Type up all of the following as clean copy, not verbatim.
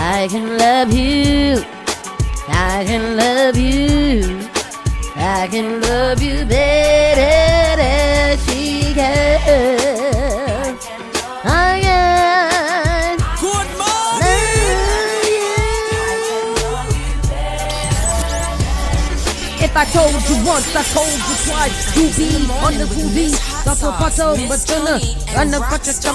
I can love you. I can love you. I can love you better than she can. I can. Good morning. If I told you once, I told you twice. You be on the movie. That's a photo, but you're not. I'm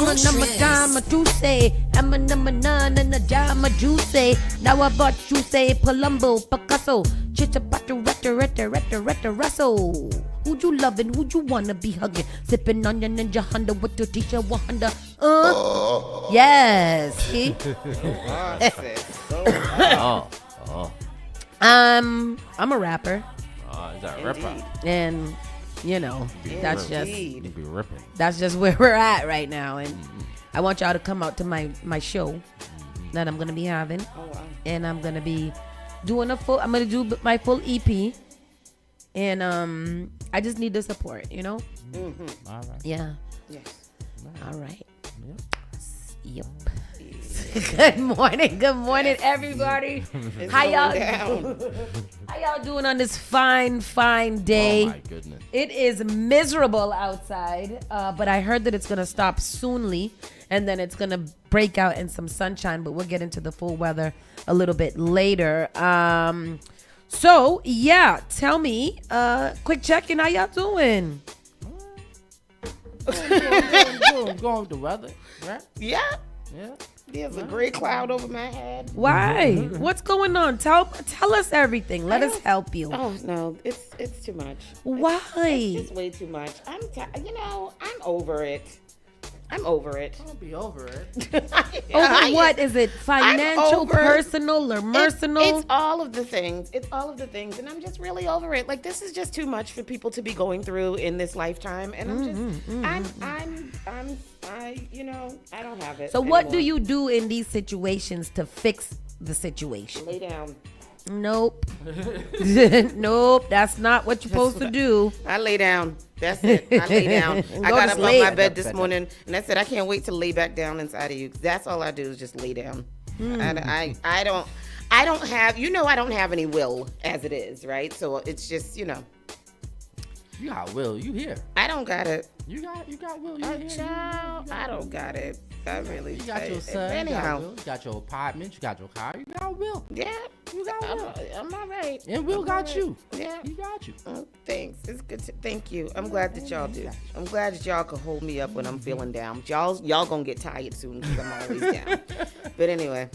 a number dime, a juicy. I'm a number nine and a dime, a juicy. Now I bought you say Palumbo, Picasso. Chichapatu, retta, Russell. Who you loving? Who you wanna be hugging? Sipping on your Ninja Honda with your t-shirt 100. Yes. See? I'm a rapper. Is that a rapper? And you know, that's just where we're at right now. And I want y'all to come out to my show that I'm gonna be having. Oh wow. And I'm gonna be doing I'm gonna do my full EP. And I just need the support, you know? Mm-hmm. All right. Yeah. Yes. All right. Yep. Yep. Good morning, everybody. How y'all doing on this fine day? Oh my goodness. It is miserable outside, but I heard that it's gonna stop soonly, and then it's gonna break out in some sunshine. But we'll get into the full weather a little bit later. So yeah, tell me, quick check-in. How y'all doing? Going with the weather, right? Yeah. Yeah. There's a gray cloud over my head. Why? What's going on? Tell us everything. Let us help you. Oh no, it's too much. Why? It's just way too much. I'm over it. Don't be over it. Over what? Is it financial, personal, or mercenal? It's all of the things. And I'm just really over it. Like, this is just too much for people to be going through in this lifetime. And I don't have it. So anymore. what do you do in these situations to fix the situation? Lay down. Nope. Nope, that's not what you're supposed to do. I lay down. That's it. I lay down. I got up on my bed this morning and I said, I can't wait to lay back down inside of you. That's all I do is just lay down. And I don't have, I don't have any will as it is, right? So it's just, You got will. You here. I don't got it. You got will. You here. Child, I don't got it. I really. You got your son. Anyhow. You got will. You got your apartment. You got your car. You got will. Yeah. You got will. I'm all right. And Will got you. Yeah. He got you. Thanks. It's good thank you. I'm glad that y'all do. I'm glad that y'all can hold me up when I'm feeling down. Y'all gonna get tired soon because I'm always down. But anyway,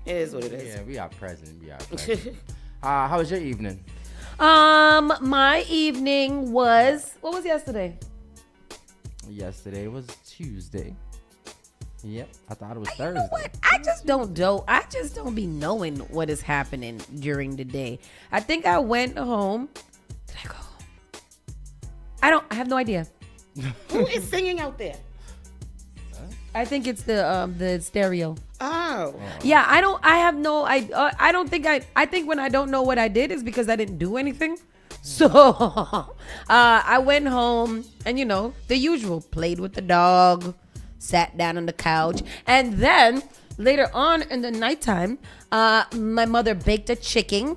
it is what it is. Yeah, we are present. How was your evening? My evening was, what was yesterday? Yesterday was Tuesday. Yep, I thought it was Thursday. You know what? I just don't be knowing what is happening during the day. I think I went home. Did I go home? I have no idea. Who is singing out there? I think it's the stereo. Oh. Yeah, I think when I don't know what I did is because I didn't do anything. So I went home and the usual, played with the dog, sat down on the couch, and then later on in the nighttime, my mother baked a chicken.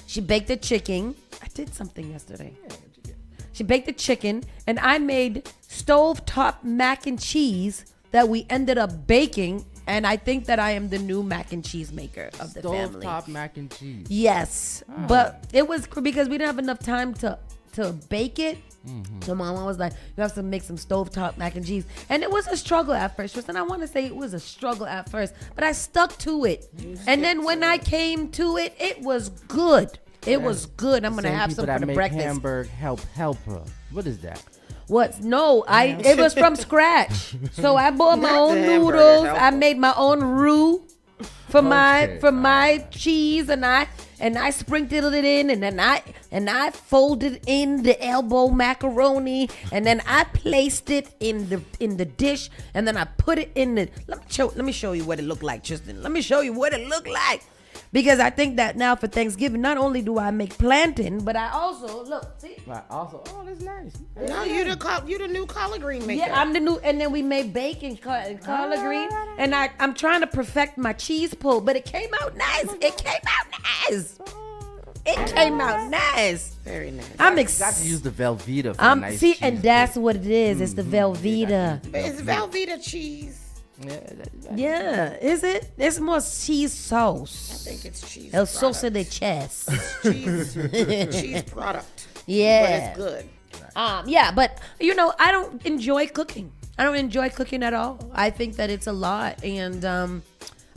She baked a chicken. I did something yesterday. She baked the chicken, and I made stovetop mac and cheese that we ended up baking. And I think that I am the new mac and cheese maker of the family. Stovetop mac and cheese. Yes, but it was because we didn't have enough time to bake it. So Mama was like, you have to make some stovetop mac and cheese. And it was a struggle at first. And I want to say it was a struggle at first, but I stuck to it. And then when I came to it, it was good. It was good. I'm going to have some for the breakfast. Hamburg helper. What is that? What? No, it was from scratch. So I bought my own noodles. I made my own roux for my cheese, and I sprinkled it in, and then I folded in the elbow macaroni, and then I placed it in the dish, and then I put it in the. Let me show you what it looked like, Tristan. Let me show you what it looked like. Because I think that now for Thanksgiving, not only do I make plantain, but I also see. But also, oh, that's nice. No, you the new collard green maker. Yeah, I'm the new, and then we made bacon collard green, and I'm trying to perfect my cheese pull, but it came out nice. It came out nice. Very nice. Got to use the Velveeta for a nice cheese and that's what it is. It's the Velveeta. It's Velveeta cheese. Yeah, is it? It's more cheese sauce. I think it's cheese. El Saucy de Chess. Cheese product. Yeah. But it's good. Yeah, but I don't enjoy cooking. I don't enjoy cooking at all. I think that it's a lot, and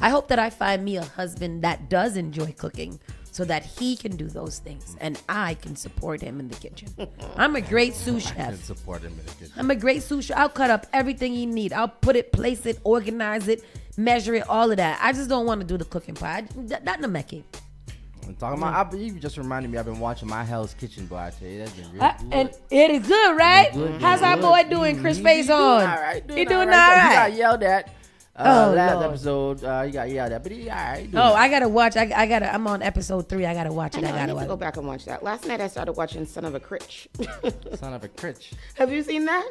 I hope that I find me a husband that does enjoy cooking, so that he can do those things and I can support him in the kitchen. I'm a great sous chef. I can support him in the kitchen. I'm a great sous chef. I'll cut up everything he need. I'll put it, place it, organize it, measure it, all of that. I just don't want to do the cooking part. Not in Mecca. I'm talking about, you just reminded me, I've been watching My Hell's Kitchen, boy. I tell you, that's been really good. And it is good, right? Good, How's our boy doing, Chris Face on? He doing all right. He got yelled at. Last Lord. episode, he got yelled at, but he all right. I gotta watch. I'm on episode 3. I gotta watch it. I need to go back and watch that. Last night I started watching Son of a Critch. Son of a Critch. Have you seen that?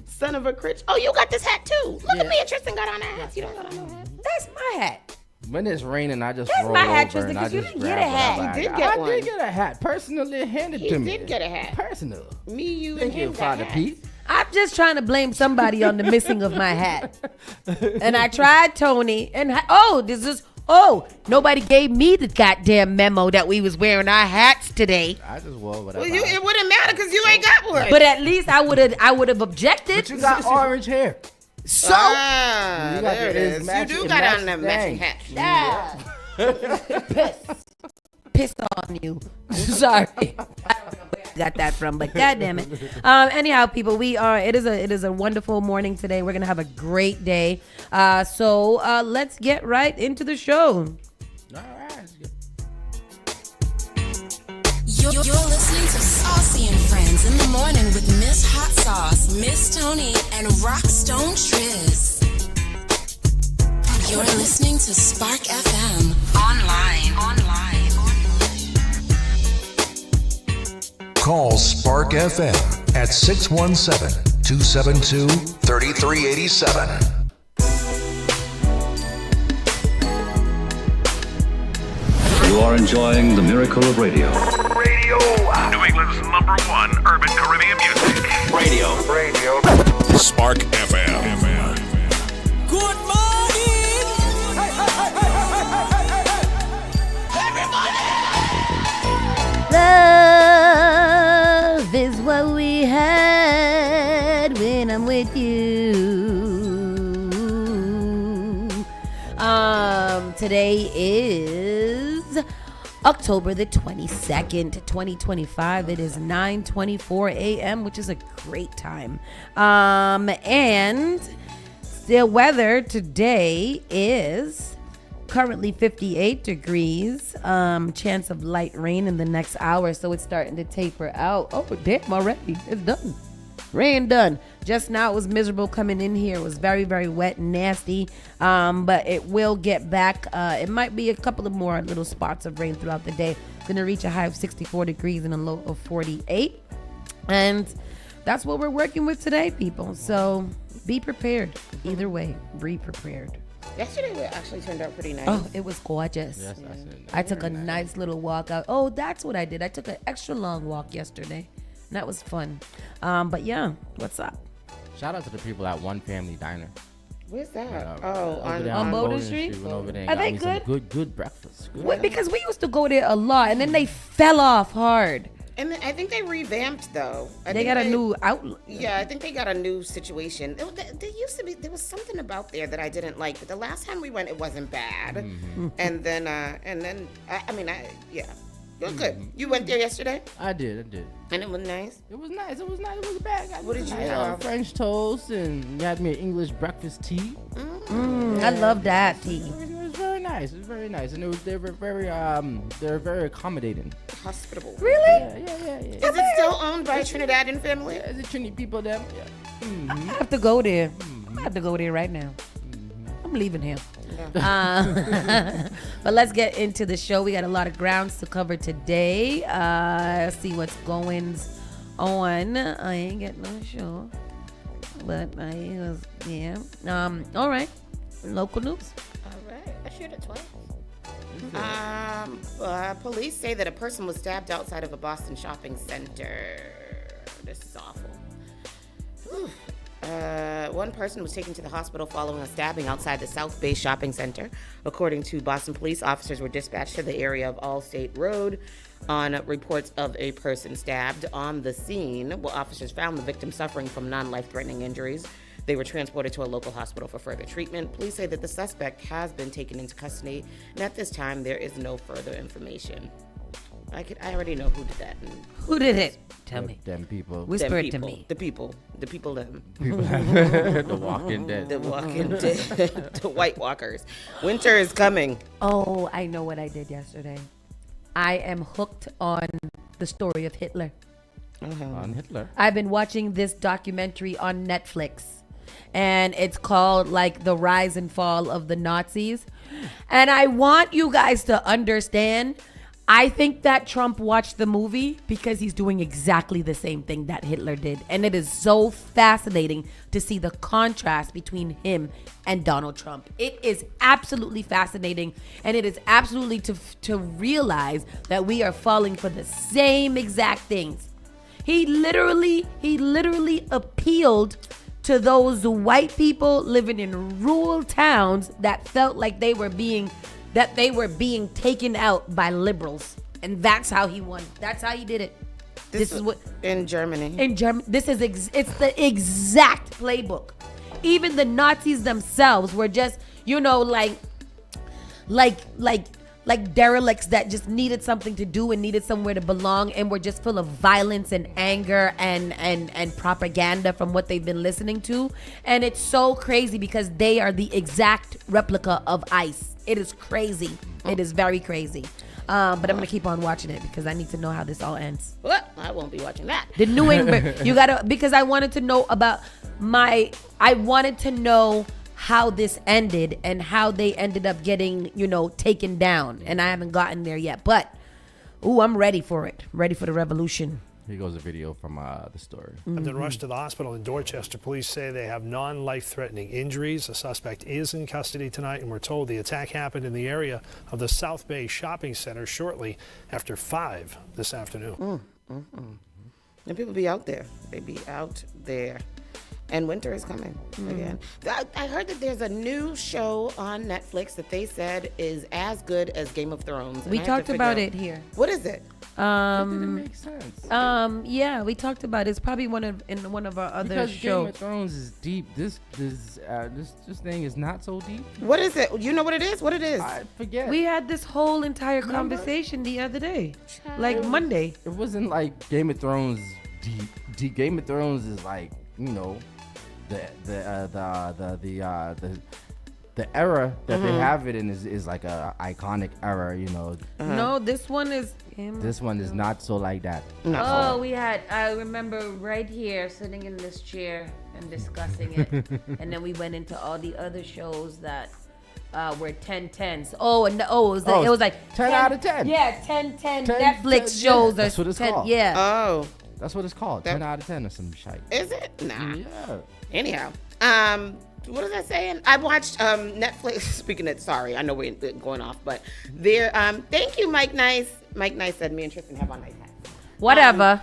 Son of a Critch. Oh, you got this hat too. Look at me and Tristan got on our hats. You don't got on no hat. That's my hat. When it's raining, I just That's roll my hat, over Tristan, and I 'cause you just didn't get grab a hat. whatever He I did got. get I one. did get a hat. Personally handed He to me. did get a hat. Personal. Me, you, Thank and you, him Father got hats. Pete. I'm just trying to blame somebody on the missing of my hat. And I tried Tony, and nobody gave me the goddamn memo that we was wearing our hats today. I just wore whatever. Well, it wouldn't matter because you ain't got one. But at least I would have objected. But you got orange hair. So Ah, You got there it the- is. it's match- You do it got match on the thing. matching hat. pissed on you. Sorry. I don't know where I got that from, but goddamn it. Anyhow, people, it is a wonderful morning today. We're gonna have a great day. So let's get right into the show. All right. You're listening to Saucy and Friends in the morning with Miss Hot Sauce, Miss Tony, and Rockstone Triz. You're listening to Spark FM online. Call Spark FM at 617-272-3387. You are enjoying the miracle of radio. New England's #1 urban Caribbean music. Radio. Spark FM. Good morning. Love is what we had when I'm with you. Today is October the 22nd, 2025. It is 9:24 a.m., which is a great time. And the weather today is currently 58 degrees. Chance of light rain in the next hour, so it's starting to taper out. Oh, damn, already. It's done. Rain done. Just now it was miserable coming in here. It was very, very wet and nasty. But it will get back. It might be a couple of more little spots of rain throughout the day. Going to reach a high of 64 degrees and a low of 48. And that's what we're working with today, people. So be prepared. Either way, be prepared. Yesterday it actually turned out pretty nice. Oh, it was gorgeous. Yes, I said that. I took a nice little walk out. Oh, that's what I did. I took an extra long walk yesterday. And that was fun. But yeah, what's up? Shout out to the people at One Family Diner. Where's that? Over there on Bowdoin Street? Went over there and Are got they me some good? good breakfast. Good. Wait, because we used to go there a lot, and then they fell off hard. And I think they revamped though. They got a new outlet. Yeah, I think they got a new situation. There was something about there that I didn't like, but the last time we went, it wasn't bad. Mm-hmm. And then, yeah, it was good. You went there yesterday, I did. and it was nice. It was nice. It was bad. What did you have? have? French toast, and you had me an English breakfast tea. I love that tea. It was very nice. It was very nice, and they were very accommodating. Hospitable. Really? Yeah. Is it still owned by a Trinidadian family? Is it Trinity people them? Yeah. I have to go there. I have to go there right now. I'm leaving here. But let's get into the show. We got a lot of grounds to cover today. See what's going on. I ain't getting no show, but I was, yeah. All right. Local news. All right. I shoot it twice. Police say that a person was stabbed outside of a Boston shopping center. This is awful. One person was taken to the hospital following a stabbing outside the South Bay shopping center. According to Boston police, officers were dispatched to the area of Allstate Road on reports of a person stabbed. On the scene, officers found the victim suffering from non-life-threatening injuries. They were transported to a local hospital for further treatment. Police say that the suspect has been taken into custody, and at this time, there is no further information. I already know who did that. Who did it? Tell me. Them people. Whisper it to me. The people, them. The Walking Dead. The Walking Dead. The White Walkers. Winter is coming. Oh, I know what I did yesterday. I am hooked on the story of Hitler. On Hitler. I've been watching this documentary on Netflix, and it's called like The Rise and Fall of the Nazis. And I want you guys to understand, I think that Trump watched the movie because he's doing exactly the same thing that Hitler did. And it is so fascinating to see the contrast between him and Donald Trump. It is absolutely fascinating. And it is absolutely to realize that we are falling for the same exact things. He literally appealed to those white people living in rural towns that felt like they were being taken out by liberals, and that's how he won. That's how he did it. This is what in Germany. In Germany, this is it's the exact playbook. Even the Nazis themselves were just, like derelicts that just needed something to do and needed somewhere to belong, and were just full of violence and anger and propaganda from what they've been listening to. And it's so crazy because they are the exact replica of ICE. It is crazy. It is very crazy. But I'm gonna keep on watching it because I need to know how this all ends. Well, I won't be watching that. The New England, because I wanted to know how this ended and how they ended up getting, taken down. And I haven't gotten there yet. But, I'm ready for it. Ready for the revolution. Here goes a video from the story. And then rushed to the hospital in Dorchester. Police say they have non-life-threatening injuries. The suspect is in custody tonight, and we're told the attack happened in the area of the South Bay Shopping Center shortly after 5 this afternoon. And people be out there. They be out there. And winter is coming again. I heard that there's a new show on Netflix that they said is as good as Game of Thrones. We talked about it here. What is it? It didn't make sense. Yeah, we talked about it. It's probably one of our other shows. Game of Thrones is deep. This thing is not so deep. What is it? You know what it is? What it is? I forget. We had this whole entire conversation the other day, like Monday. It wasn't like Game of Thrones deep. Game of Thrones is like, the era that they have it in is like a iconic era, No, this one is. This one is not so like that. Oh, I remember right here sitting in this chair and discussing it. And then we went into all the other shows that were 10-10s. It was like 10 out of 10. Yeah, 10-10 Netflix shows. That's what it's called. Yeah. Oh. That's what it's called. 10 out of 10 or some shite. Is it? Nah. Yeah. Anyhow, what was I saying? I watched Netflix. Speaking of, sorry, I know we're going off, but there. Thank you, Mike Nice. Mike Nice said me and Tristan have on nice hats. Whatever.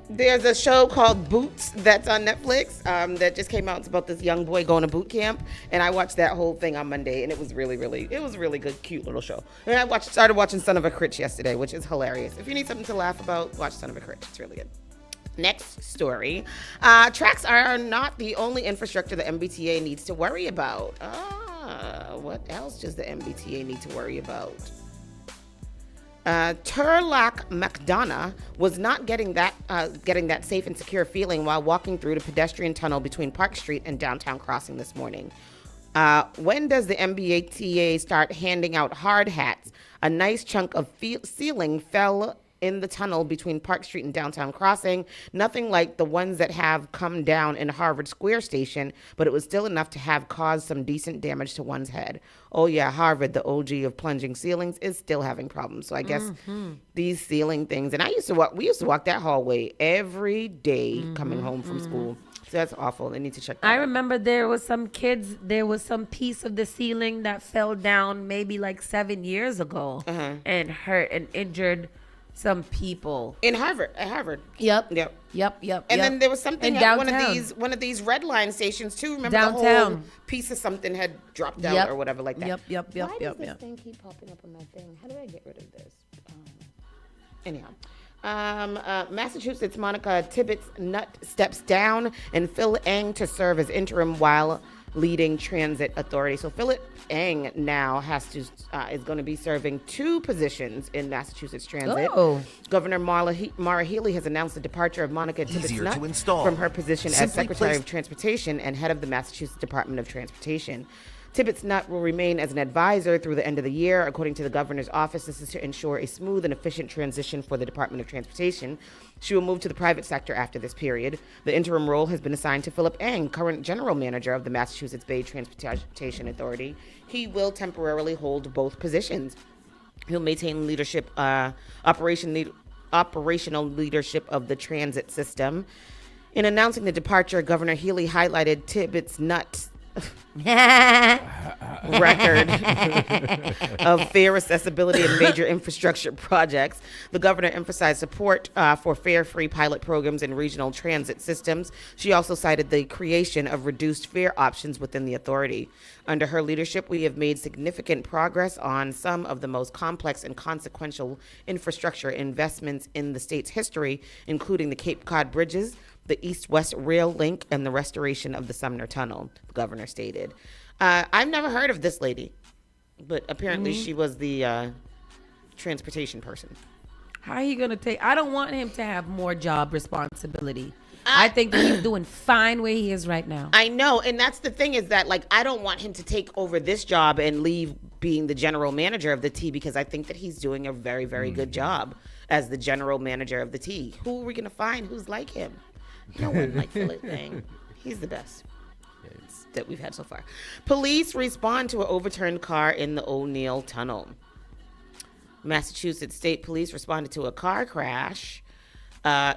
There's a show called Boots that's on Netflix that just came out. It's about this young boy going to boot camp, and I watched that whole thing on Monday, and it was really good, cute little show. And I started watching Son of a Critch yesterday, which is hilarious. If you need something to laugh about, watch Son of a Critch. It's really good. Next story. Tracks are not the only infrastructure the MBTA needs to worry about. What else does the MBTA need to worry about? Turlock McDonough was not getting that safe and secure feeling while walking through the pedestrian tunnel between Park Street and Downtown Crossing this morning. When does the MBTA start handing out hard hats? A nice chunk of ceiling fell in the tunnel between Park Street and Downtown Crossing. Nothing like the ones that have come down in Harvard Square Station, but it was still enough to have caused some decent damage to one's head. Oh yeah, Harvard, the OG of plunging ceilings, is still having problems. So I guess these ceiling things, and we used to walk that hallway every day coming home from school. So that's awful. They need to check that I out. remember there was some piece of the ceiling that fell down maybe like 7 years ago and hurt and injured some people. At Harvard. Yep. And then there was something In at downtown. one of these red line stations too. Remember the whole Downtown. piece of something had dropped out or whatever like that. Yep. Why does this thing keep popping up on my thing? How do I get rid of this? Anyhow. Massachusetts Monica Tippett's nut steps down, and Phil Eng to serve as interim while leading transit authority. So Philip Eng now is going to be serving 2 positions in Massachusetts Transit. Oh. Governor Mara Healey has announced the departure of Monica Tippett's Easier nut to install. from her position as Simply Secretary place- of Transportation and head of the Massachusetts Department of Transportation. Tippett's nut will remain as an advisor through the end of the year. According to the governor's office, this is to ensure a smooth and efficient transition for the Department of Transportation. She will move to the private sector after this period. The interim role has been assigned to Philip Eng, current general manager of the Massachusetts Bay Transportation Authority. He will temporarily hold both positions. He'll maintain operational leadership of the transit system. In announcing the departure, Governor Healey highlighted Tippett's nut record of fair accessibility and major infrastructure projects. The governor emphasized support for fare-free pilot programs and regional transit systems. She also cited the creation of reduced fare options within the authority. Under her leadership, we have made significant progress on some of the most complex and consequential infrastructure investments in the state's history, including the Cape Cod bridges, the East-West Rail Link, and the restoration of the Sumner Tunnel, the governor stated. I've never heard of this lady, but apparently she was the transportation person. How are you going to take... I don't want him to have more job responsibility. I think that he's doing fine where he is right now. I know, and that's the thing is that, like, I don't want him to take over this job and leave being the general manager of the T, because I think that he's doing a very, very good job as the general manager of the T. Who are we going to find who's like him? No one like Philip Eng. He's the best that we've had so far. Police respond to an overturned car in the O'Neill Tunnel. Massachusetts State Police responded to a car crash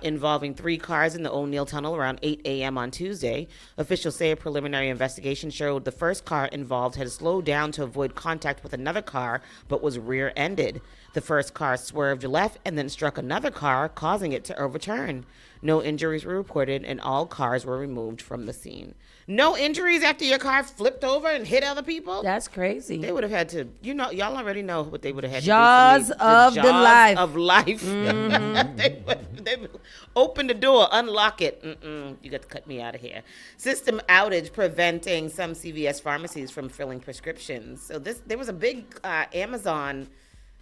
involving 3 cars in the O'Neill Tunnel around 8 a.m. on Tuesday. Officials say a preliminary investigation showed the first car involved had slowed down to avoid contact with another car, but was rear-ended. The first car swerved left and then struck another car, causing it to overturn. No injuries were reported, and all cars were removed from the scene. No injuries after your car flipped over and hit other people? That's crazy. They would have had to, y'all already know what they would have had Jaws to do. of the life. Of life. they would open the door, unlock it. You got to cut me out of here. System outage preventing some CVS pharmacies from filling prescriptions. So there was a big Amazon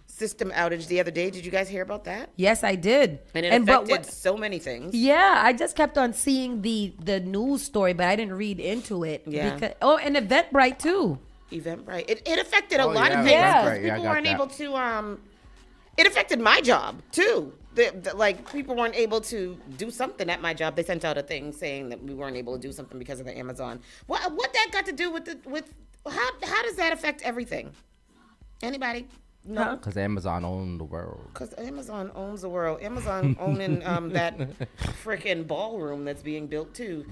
system outage the other day. Did you guys hear about that? Yes, I did. And it affected so many things. Yeah, I just kept on seeing the news story, but I didn't read into it. Yeah. And Eventbrite too. Eventbrite. It affected a lot of yeah, things. Yeah. Eventbrite. People I got weren't that. able to. It affected my job too. Like people weren't able to do something at my job. They sent out a thing saying that we weren't able to do something because of the Amazon. What that got to do with how does that affect everything? Anybody? No. Because Amazon owned the world. Because Amazon owns the world. Amazon owning that freaking ballroom that's being built too.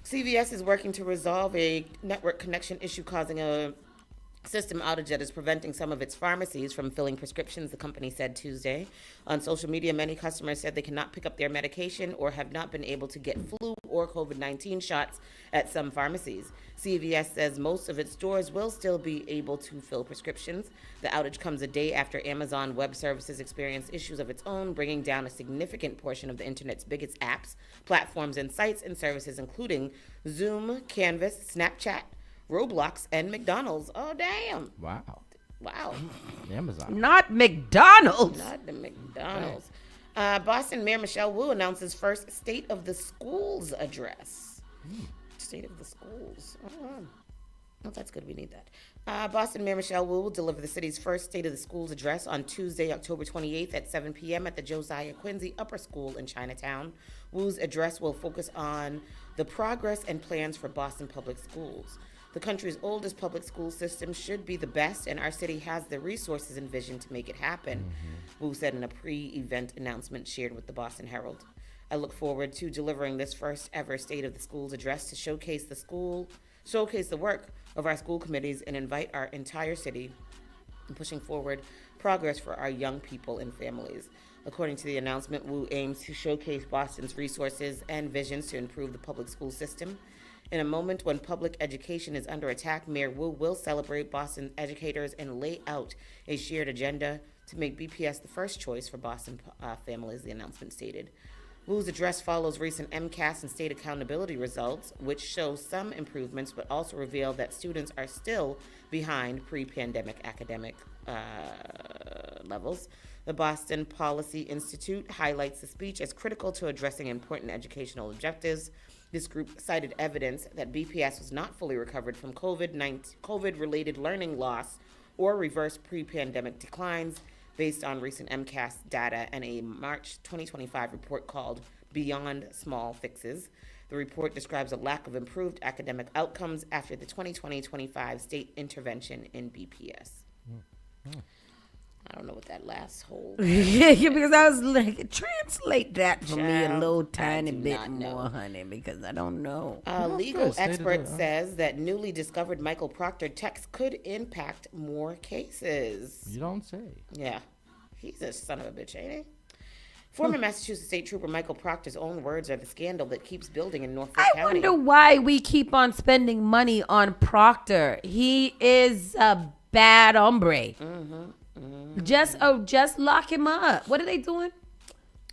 CVS is working to resolve a network connection issue causing a system outage that is preventing some of its pharmacies from filling prescriptions, the company said Tuesday. On social media, many customers said they cannot pick up their medication or have not been able to get flu or COVID-19 shots at some pharmacies. CVS says most of its stores will still be able to fill prescriptions. The outage comes a day after Amazon Web Services experienced issues of its own, bringing down a significant portion of the internet's biggest apps, platforms, and sites and services, including Zoom, Canvas, Snapchat, Roblox, and McDonald's. Oh, damn. Wow. Amazon. Not McDonald's. Not the McDonald's. Boston Mayor Michelle Wu announces first State of the Schools address. State of the Schools. Oh, that's good. We need that. Boston Mayor Michelle Wu will deliver the city's first State of the Schools address on Tuesday, October 28th at 7 p.m. at the Josiah Quincy Upper School in Chinatown. Wu's address will focus on the progress and plans for Boston Public Schools. The country's oldest public school system should be the best, and our city has the resources and vision to make it happen, Wu said in a pre-event announcement shared with the Boston Herald. I look forward to delivering this first ever State of the Schools address to showcase the work of our school committees and invite our entire city in pushing forward progress for our young people and families. According to the announcement, Wu aims to showcase Boston's resources and visions to improve the public school system. In a moment when public education is under attack, Mayor Wu will celebrate Boston educators and lay out a shared agenda to make BPS the first choice for Boston families, the announcement stated. Wu's address follows recent MCAS and state accountability results, which show some improvements but also reveal that students are still behind pre-pandemic academic levels. The Boston Policy Institute highlights the speech as critical to addressing important educational objectives. This group cited evidence that BPS was not fully recovered from COVID-related learning loss or reverse pre-pandemic declines based on recent MCAS data and a March 2025 report called Beyond Small Fixes. The report describes a lack of improved academic outcomes after the 2020-25 state intervention in BPS. I don't know what that last whole... Yeah, because I was like, translate that for me a Child, little tiny I do bit not know. more, honey, because I don't know. A legal expert says that newly discovered Michael Proctor text could impact more cases. You don't say. Yeah. He's a son of a bitch, ain't he? Former Massachusetts State Trooper Michael Proctor's own words are the scandal that keeps building in Norfolk I County. wonder why we keep on spending money on Proctor. He is a bad hombre. Just lock him up. What are they doing?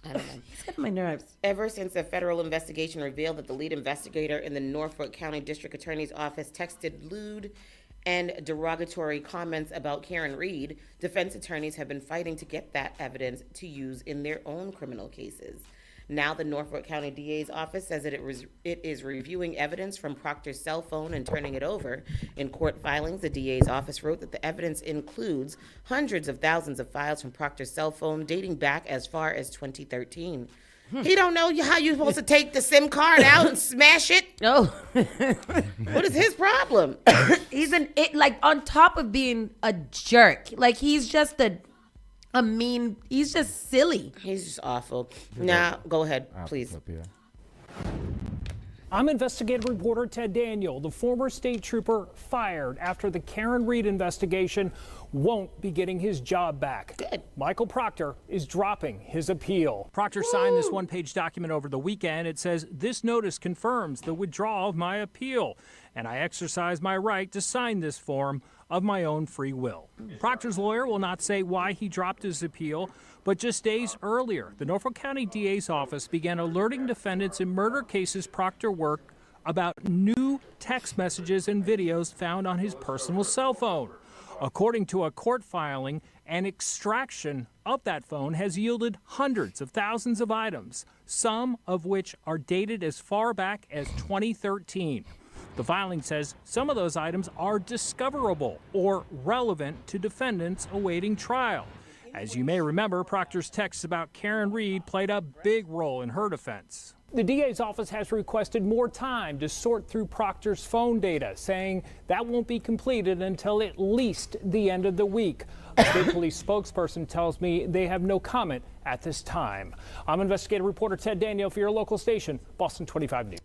I don't know. He's getting my nerves. Ever since a federal investigation revealed that the lead investigator in the Norfolk County District Attorney's Office texted lewd and derogatory comments about Karen Reed, defense attorneys have been fighting to get that evidence to use in their own criminal cases. Now the Norfolk County DA's office says that it is reviewing evidence from Proctor's cell phone and turning it over. In court filings, the DA's office wrote that the evidence includes hundreds of thousands of files from Proctor's cell phone dating back as far as 2013. He don't know how you're supposed to take the SIM card out and smash it. Oh. What is his problem? He's like on top of being a jerk. Like he's just he's just silly. He's just awful. Now, go ahead, please. I'm investigative reporter Ted Daniel. The former state trooper fired after the Karen Reed investigation won't be getting his job back. Good. Michael Proctor is dropping his appeal. Proctor signed this one-page document over the weekend. It says, "This notice confirms the withdrawal of my appeal, and I exercise my right to sign this form of my own free will." Proctor's lawyer will not say why he dropped his appeal, but just days earlier, the Norfolk County DA's office began alerting defendants in murder cases Proctor worked about new text messages and videos found on his personal cell phone. According to a court filing, an extraction of that phone has yielded hundreds of thousands of items, some of which are dated as far back as 2013. The filing says some of those items are discoverable or relevant to defendants awaiting trial. As you may remember, Proctor's texts about Karen Reed played a big role in her defense. The DA's office has requested more time to sort through Proctor's phone data, saying that won't be completed until at least the end of the week. A state police spokesperson tells me they have no comment at this time. I'm investigative reporter Ted Daniel for your local station, Boston 25 News.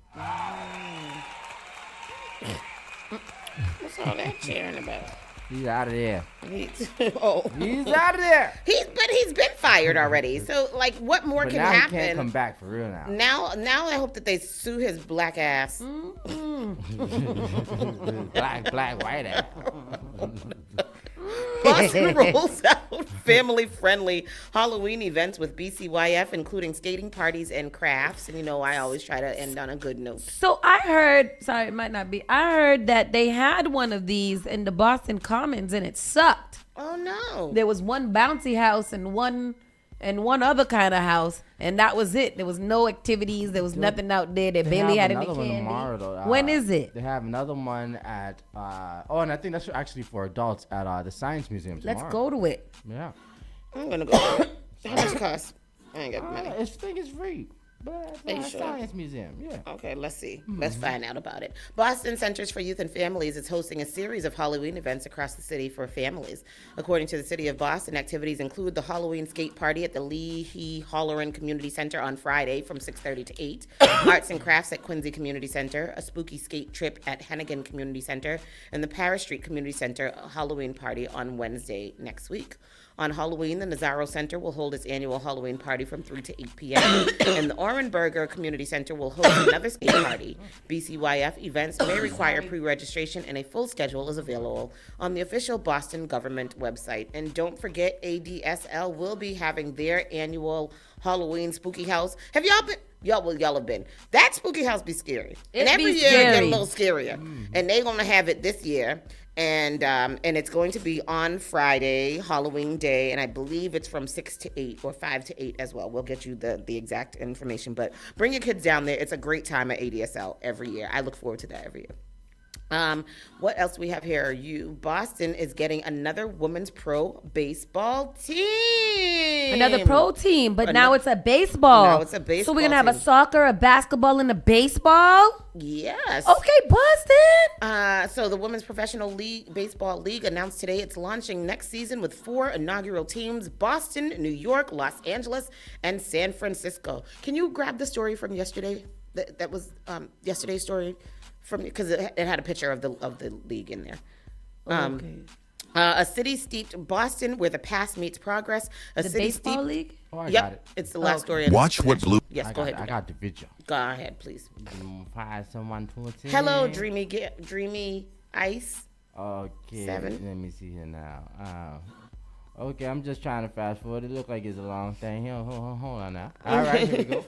What's all that cheering about? He's out of there. He's He's out of there. He's been fired already. So like, what more But can now happen? he can't come back for real now. Now I hope that they sue his black ass. black, white ass. Boston rolls out family-friendly Halloween events with BCYF, including skating parties and crafts. And you know, I always try to end on a good note. So I heard, sorry, it might not be. I heard that they had one of these in the Boston Commons and it sucked. Oh no! There was one bouncy house and one and one other kind of house, and that was it. There was no activities. There was nothing out there. They barely had any candy. Tomorrow, though. When is it? They have another one at and I think that's actually for adults at the Science Museum tomorrow. Let's go to it. Yeah. I'm gonna go. How much it cost? I ain't got money. I think it's free. But it's sure? Science Museum, yeah. Okay, let's see. Let's find out about it. Boston Centers for Youth and Families is hosting a series of Halloween events across the city for families. According to the City of Boston, activities include the Halloween skate party at the Leahy Holleran Community Center on Friday from 6:30 to 8, arts and crafts at Quincy Community Center, a spooky skate trip at Hennigan Community Center, and the Paris Street Community Center Halloween party on Wednesday next week. On Halloween, the Nazaro Center will hold its annual Halloween party from 3 to 8 p.m. and the Orenberger Community Center will host another skate party. BCYF events may require pre-registration, and a full schedule is available on the official Boston government website. And don't forget, ADSL will be having their annual Halloween spooky house. Have y'all been? Y'all have been. That spooky house be scary. And every year it get a little scarier. And they're going to have it this year. And it's going to be on Friday, Halloween Day, and I believe it's from 6 to 8 or 5 to 8 as well. We'll get you the exact information, but bring your kids down there. It's a great time at ADSL every year. I look forward to that every year. What else we have here? Boston is getting another women's pro baseball team. Another pro team, but now it's a baseball. Now it's a baseball. So we're gonna have a soccer, a basketball, and a baseball. Yes. Okay, Boston. So the Women's Professional League Baseball League announced today it's launching next season with 4 inaugural teams: Boston, New York, Los Angeles, and San Francisco. Can you grab the story from yesterday? That was yesterday's story. Because it had a picture of the league in there. Okay. A city steeped Boston where the past meets progress. The baseball league? Oh, I got it. It's the last story. Watch what Blue. Yes, go ahead. I got the video. Go ahead, please. 5, someone, 20. Hello, Dreamy Ice. Okay. 7. Let me see here now. Okay, I'm just trying to fast forward. It looks like it's a long thing here. Hold on now. All right, here we go.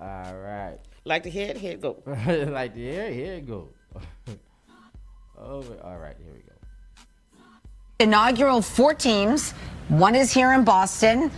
All right. Like to hear it? Here it go. Like to hear it? Here it go. All right, here we go. Inaugural 4 teams. One is here in Boston.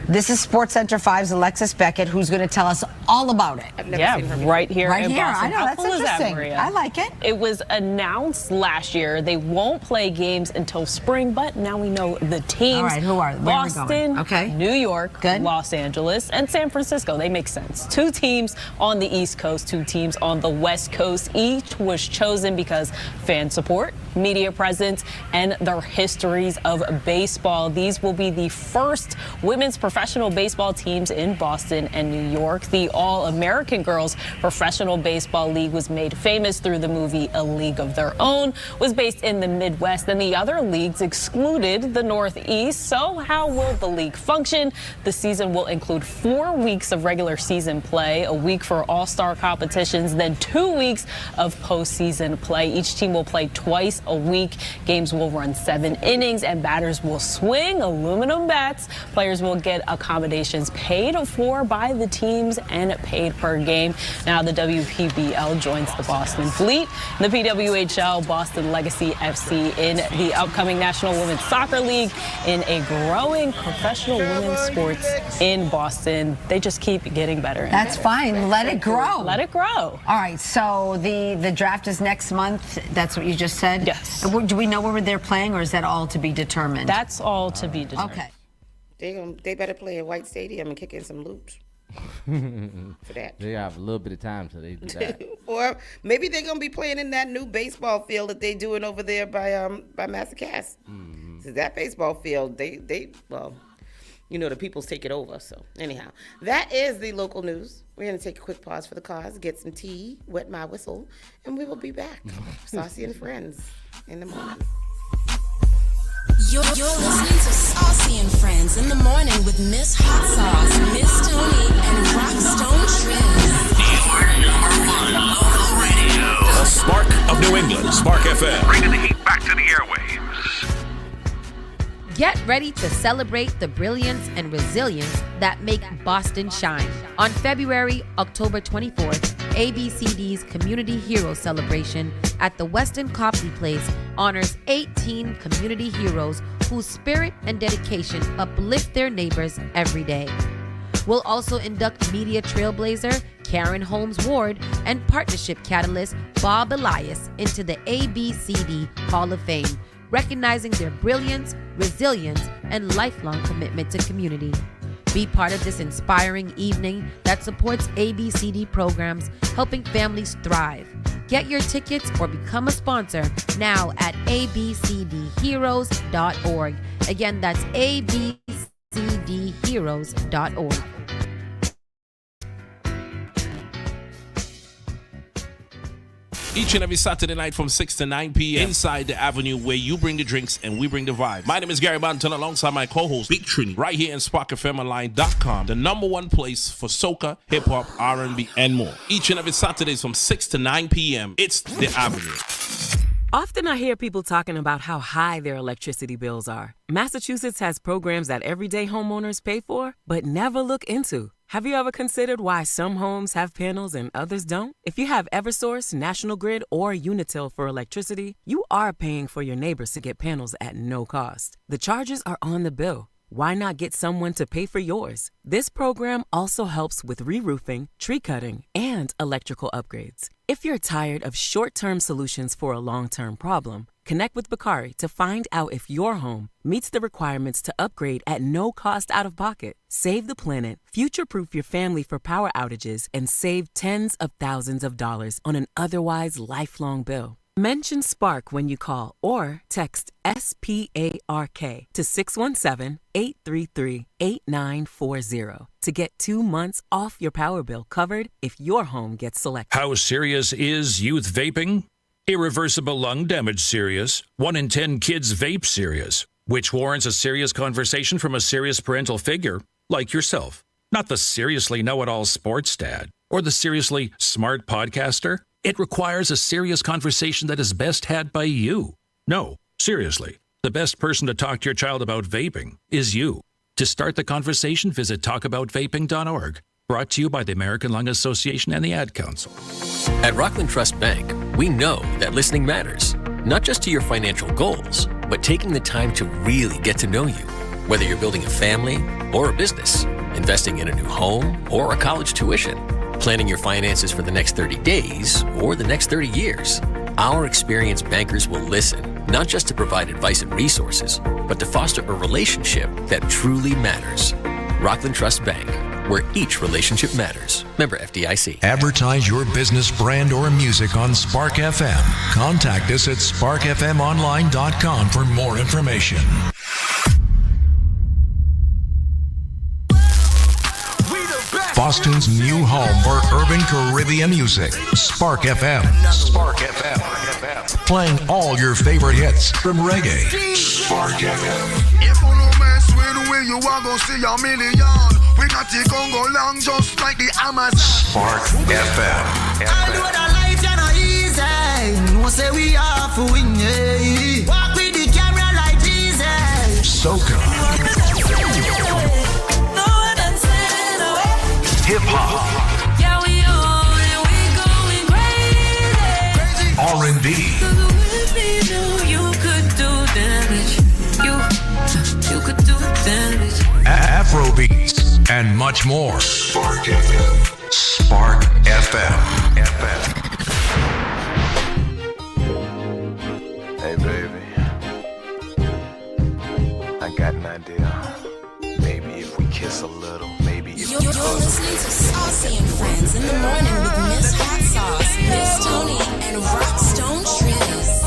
This is SportsCenter 5's Alexis Beckett, who's going to tell us all about it. I've never seen her right here Right in here. Boston. I know, How that's cool is that, interesting. Maria? I like it. It was announced last year they won't play games until spring, but now we know the teams. All right, who are they? Where are we Boston, going? Okay. New York, Good. Los Angeles, and San Francisco. They make sense. 2 teams on the East Coast, 2 teams on the West Coast. Each was chosen because fan support, media presence, and their histories of baseball. These will be the first women's professional baseball teams in Boston and New York. The All-American Girls Professional Baseball League was made famous through the movie A League of Their Own, was based in the Midwest, and the other leagues excluded the Northeast. So how will the league function? The season will include 4 weeks of regular season play, a week for all-star competitions, then 2 weeks of postseason play. Each team will play twice a week. Games will run 7 innings, and batters will swing aluminum bats. Players will get accommodations paid for by the teams and paid per game. Now the WPBL joins the Boston Fleet, the PWHL Boston Legacy FC in the upcoming National Women's Soccer League in a growing professional women's sports in Boston. They just keep getting better. That's fine. Let it grow. Let it grow. All right. So the draft is next month. That's what you just said? Yes. Do we know where they're playing, or is that all to be determined? That's all to be determined. Okay. They better play at White Stadium and kick in some loops for that. They have a little bit of time, so they do that. Or maybe they're gonna be playing in that new baseball field that they doing over there by Massacas. So that baseball field, they well, you know, the Peoples take it over. So anyhow, that is the local news. We're gonna take a quick pause for the cause, get some tea, wet my whistle, and we will be back. Saucy and Friends in the morning. You're listening to Saucy and Friends in the morning with Miss Hot Sauce, Miss Tony, and Rockstone Triz. Local radio. The Spark of New England, Spark FM. Bringing the heat back to the airwaves. Get ready to celebrate the brilliance and resilience that make Boston shine. On October 24th, ABCD's Community Hero Celebration at the Westin Copley Place honors 18 community heroes whose spirit and dedication uplift their neighbors every day. We'll also induct media trailblazer Karen Holmes Ward and partnership catalyst Bob Elias into the ABCD Hall of Fame, recognizing their brilliance, resilience, and lifelong commitment to community. Be part of this inspiring evening that supports ABCD programs, helping families thrive. Get your tickets or become a sponsor now at abcdheroes.org. Again, that's abcdheroes.org. Each and every Saturday night from 6 to 9 p.m. inside the Avenue, where you bring the drinks and we bring the vibe. My name is Gary Banton alongside my co-host Big Trini, right here in SparkFMOnline.com, the number one place for soca, hip-hop, R&B, and more. Each and every Saturdays from 6 to 9 p.m. It's the Avenue. Often I hear people talking about how high their electricity bills are. Massachusetts has programs that everyday homeowners pay for, but never look into. Have you ever considered why some homes have panels and others don't? If you have Eversource, National Grid, or Unitil for electricity, you are paying for your neighbors to get panels at no cost. The charges are on the bill. Why not get someone to pay for yours? This program also helps with re-roofing, tree cutting, and electrical upgrades. If you're tired of short-term solutions for a long-term problem, connect with Bakari to find out if your home meets the requirements to upgrade at no cost out of pocket. Save the planet, future-proof your family for power outages, and save tens of thousands of dollars on an otherwise lifelong bill. Mention Spark when you call or text SPARK to 617-833-8940 to get 2 months off your power bill covered if your home gets selected. How serious is youth vaping? Irreversible lung damage serious. 1 in 10 kids vape serious, which warrants a serious conversation from a serious parental figure like yourself. Not the seriously know-it-all sports dad or the seriously smart podcaster. It requires a serious conversation that is best had by you. No, seriously, the best person to talk to your child about vaping is you. To start the conversation, visit talkaboutvaping.org. Brought to you by the American Lung Association and the Ad Council. At Rockland Trust Bank, we know that listening matters, not just to your financial goals, but taking the time to really get to know you. Whether you're building a family or a business, investing in a new home or a college tuition, planning your finances for the next 30 days or the next 30 years, our experienced bankers will listen, not just to provide advice and resources, but to foster a relationship that truly matters. Rockland Trust Bank, where each relationship matters. Member FDIC. Advertise your business, brand, or music on Spark FM. Contact us at sparkfmonline.com for more information. Boston's new home for urban Caribbean music. Spark FM. Spark FM. Playing all your favorite hits from reggae. Spark FM. If you no mess with the way you are gonna see a million. We got the Congo long just like the Amazon. Spark FM. I know that life is not easy. No say we are for win. Walk with the camera like Jesus. Soca. Hip hop. Yeah, we on and we going crazy. R&B. You could do damage. You could do damage. Afrobeats and much more. Spark FM. Spark FM. Hey baby, I got an idea. Maybe if we kiss a little, maybe if You're listening to Saucy and Friends in the morning with Miss Hot Sauce, Miss Tony, and Rockstone Triz.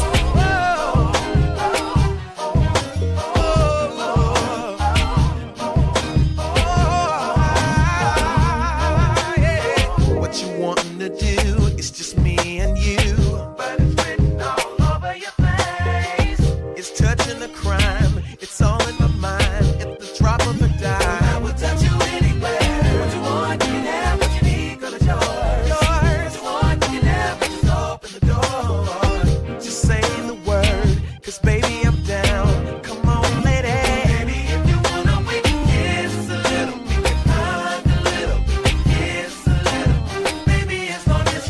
What you wanting to do is just me and you. But it's written all over your face. It's touching the crime. It's all in my mind. At the drop of a dime, I will touch you anywhere. What you want, you can have. What you need, girl, it's yours. What you want, you can have. Just open the door. Just say the word, 'cause baby, I'm down. Come on, lady. Baby, if you wanna, we can kiss a little. We can hug a little. We can kiss a little. Baby, as long as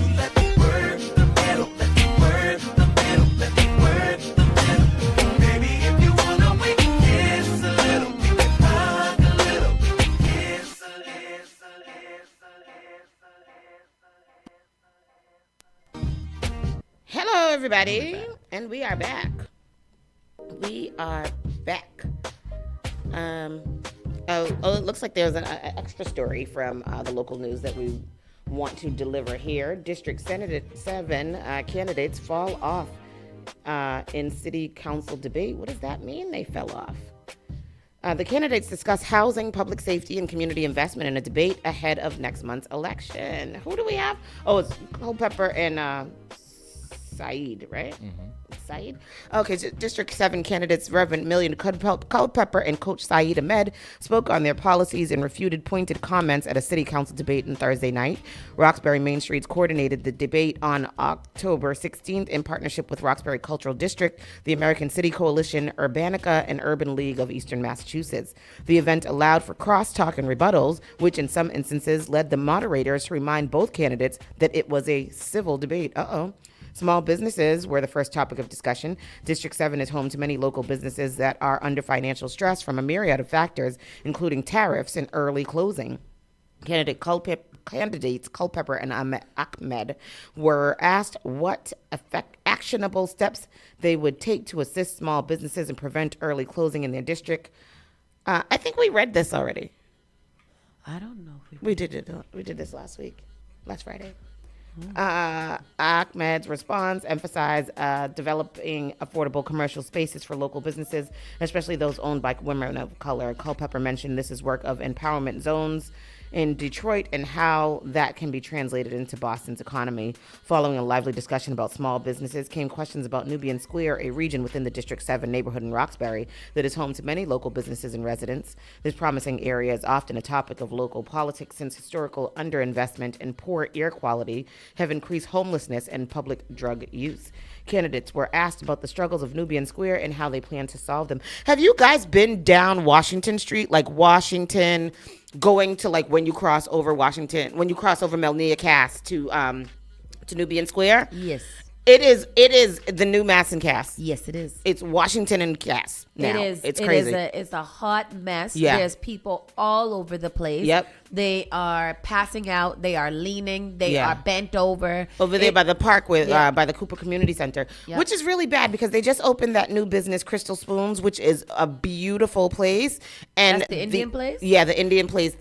everybody. And we are back. We are back. It looks like there's an extra story from the local news that we want to deliver here. District Senate 7 candidates fall off in city council debate. What does that mean? They fell off. The candidates discuss housing, public safety, and community investment in a debate ahead of next month's election. Who do we have? Oh, it's Culpepper and Said, right? Mm-hmm. Said? Okay, District 7 candidates Reverend Million Culpepper and Coach Saeed Ahmed spoke on their policies and refuted pointed comments at a city council debate on Thursday night. Roxbury Main Streets coordinated the debate on October 16th in partnership with Roxbury Cultural District, the American City Coalition, Urbanica, and Urban League of Eastern Massachusetts. The event allowed for crosstalk and rebuttals, which in some instances led the moderators to remind both candidates that it was a civil debate. Small businesses were the first topic of discussion. District 7 is home to many local businesses that are under financial stress from a myriad of factors, including tariffs and early closing. Candidates Culpepper and Ahmed were asked what actionable steps they would take to assist small businesses and prevent early closing in their district. I think we read this already. I don't know if we did it. We did this last Friday. Ahmed's response emphasized developing affordable commercial spaces for local businesses, especially those owned by women of color. Culpepper mentioned this is work of empowerment zones in Detroit and how that can be translated into Boston's economy. Following a lively discussion about small businesses came questions about Nubian Square, a region within the District 7 neighborhood in Roxbury that is home to many local businesses and residents. This promising area is often a topic of local politics since historical underinvestment and poor air quality have increased homelessness and public drug use. Candidates were asked about the struggles of Nubian Square and how they plan to solve them. Have you guys been down Washington Street, like Washington, going to like when you cross over Melnia Cass to Nubian Square? Yes. It is the new Mass and Cass. Yes, it is. It's Washington and Cass now. It is. It's crazy. It's a hot mess. Yeah. There's people all over the place. Yep. They are passing out. They are leaning. They are bent over. Over there by the park by the Cooper Community Center, which is really bad because they just opened that new business, Crystal Spoons, which is a beautiful place. And that's the Indian place? Yeah, the Indian place.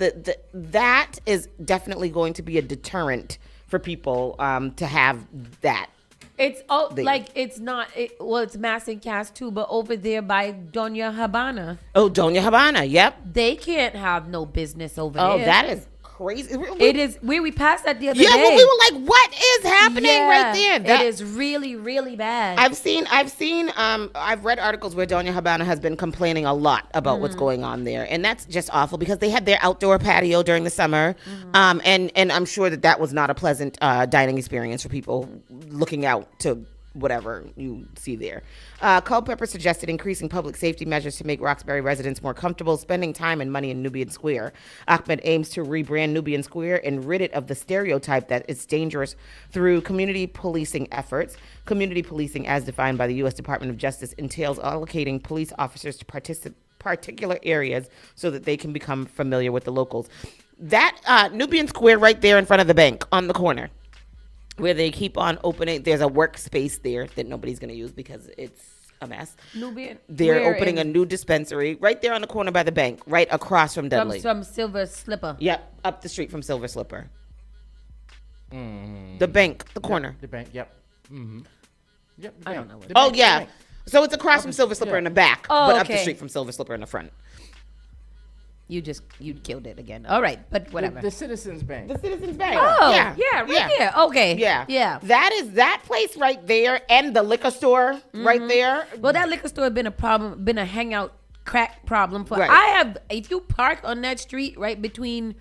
That is definitely going to be a deterrent for people to have that. It's it's not. It's Mass and Cass too, but over there by Doña Habana. Oh, Doña Habana. Yep. They can't have no business over there. Oh, that is crazy. It is. We passed that the other day. Yeah, well, we were like, what is happening right there? It is really, really bad. I've read articles where Doña Habana has been complaining a lot about what's going on there, and that's just awful because they had their outdoor patio during the summer, and I'm sure that was not a pleasant dining experience for people looking out to whatever you see there. Culpepper suggested increasing public safety measures to make Roxbury residents more comfortable spending time and money in Nubian Square. Ahmed aims to rebrand Nubian Square and rid it of the stereotype that it's dangerous through community policing efforts. Community policing, as defined by the U.S. Department of Justice, entails allocating police officers to particular areas so that they can become familiar with the locals. That Nubian Square right there in front of the bank on the corner, where they keep on opening. There's a workspace there that nobody's going to use because it's a mess. They're opening a new dispensary right there on the corner by the bank, right across from Dudley. From Silver Slipper. Yep, up the street from Silver Slipper. The bank, the corner. The bank, yep. Mm-hmm. Yep. I don't know what. Oh, yeah. So it's across from Silver Slipper in the back, but up the okay. street from Silver Slipper in the front. You killed it again. All right, but whatever. The Citizens Bank. The Citizens Bank. Oh, yeah, right there. Okay. Yeah. That place right there and the liquor store right there. Well, that liquor store had been a hangout crack problem for. Right. If you park on that street right between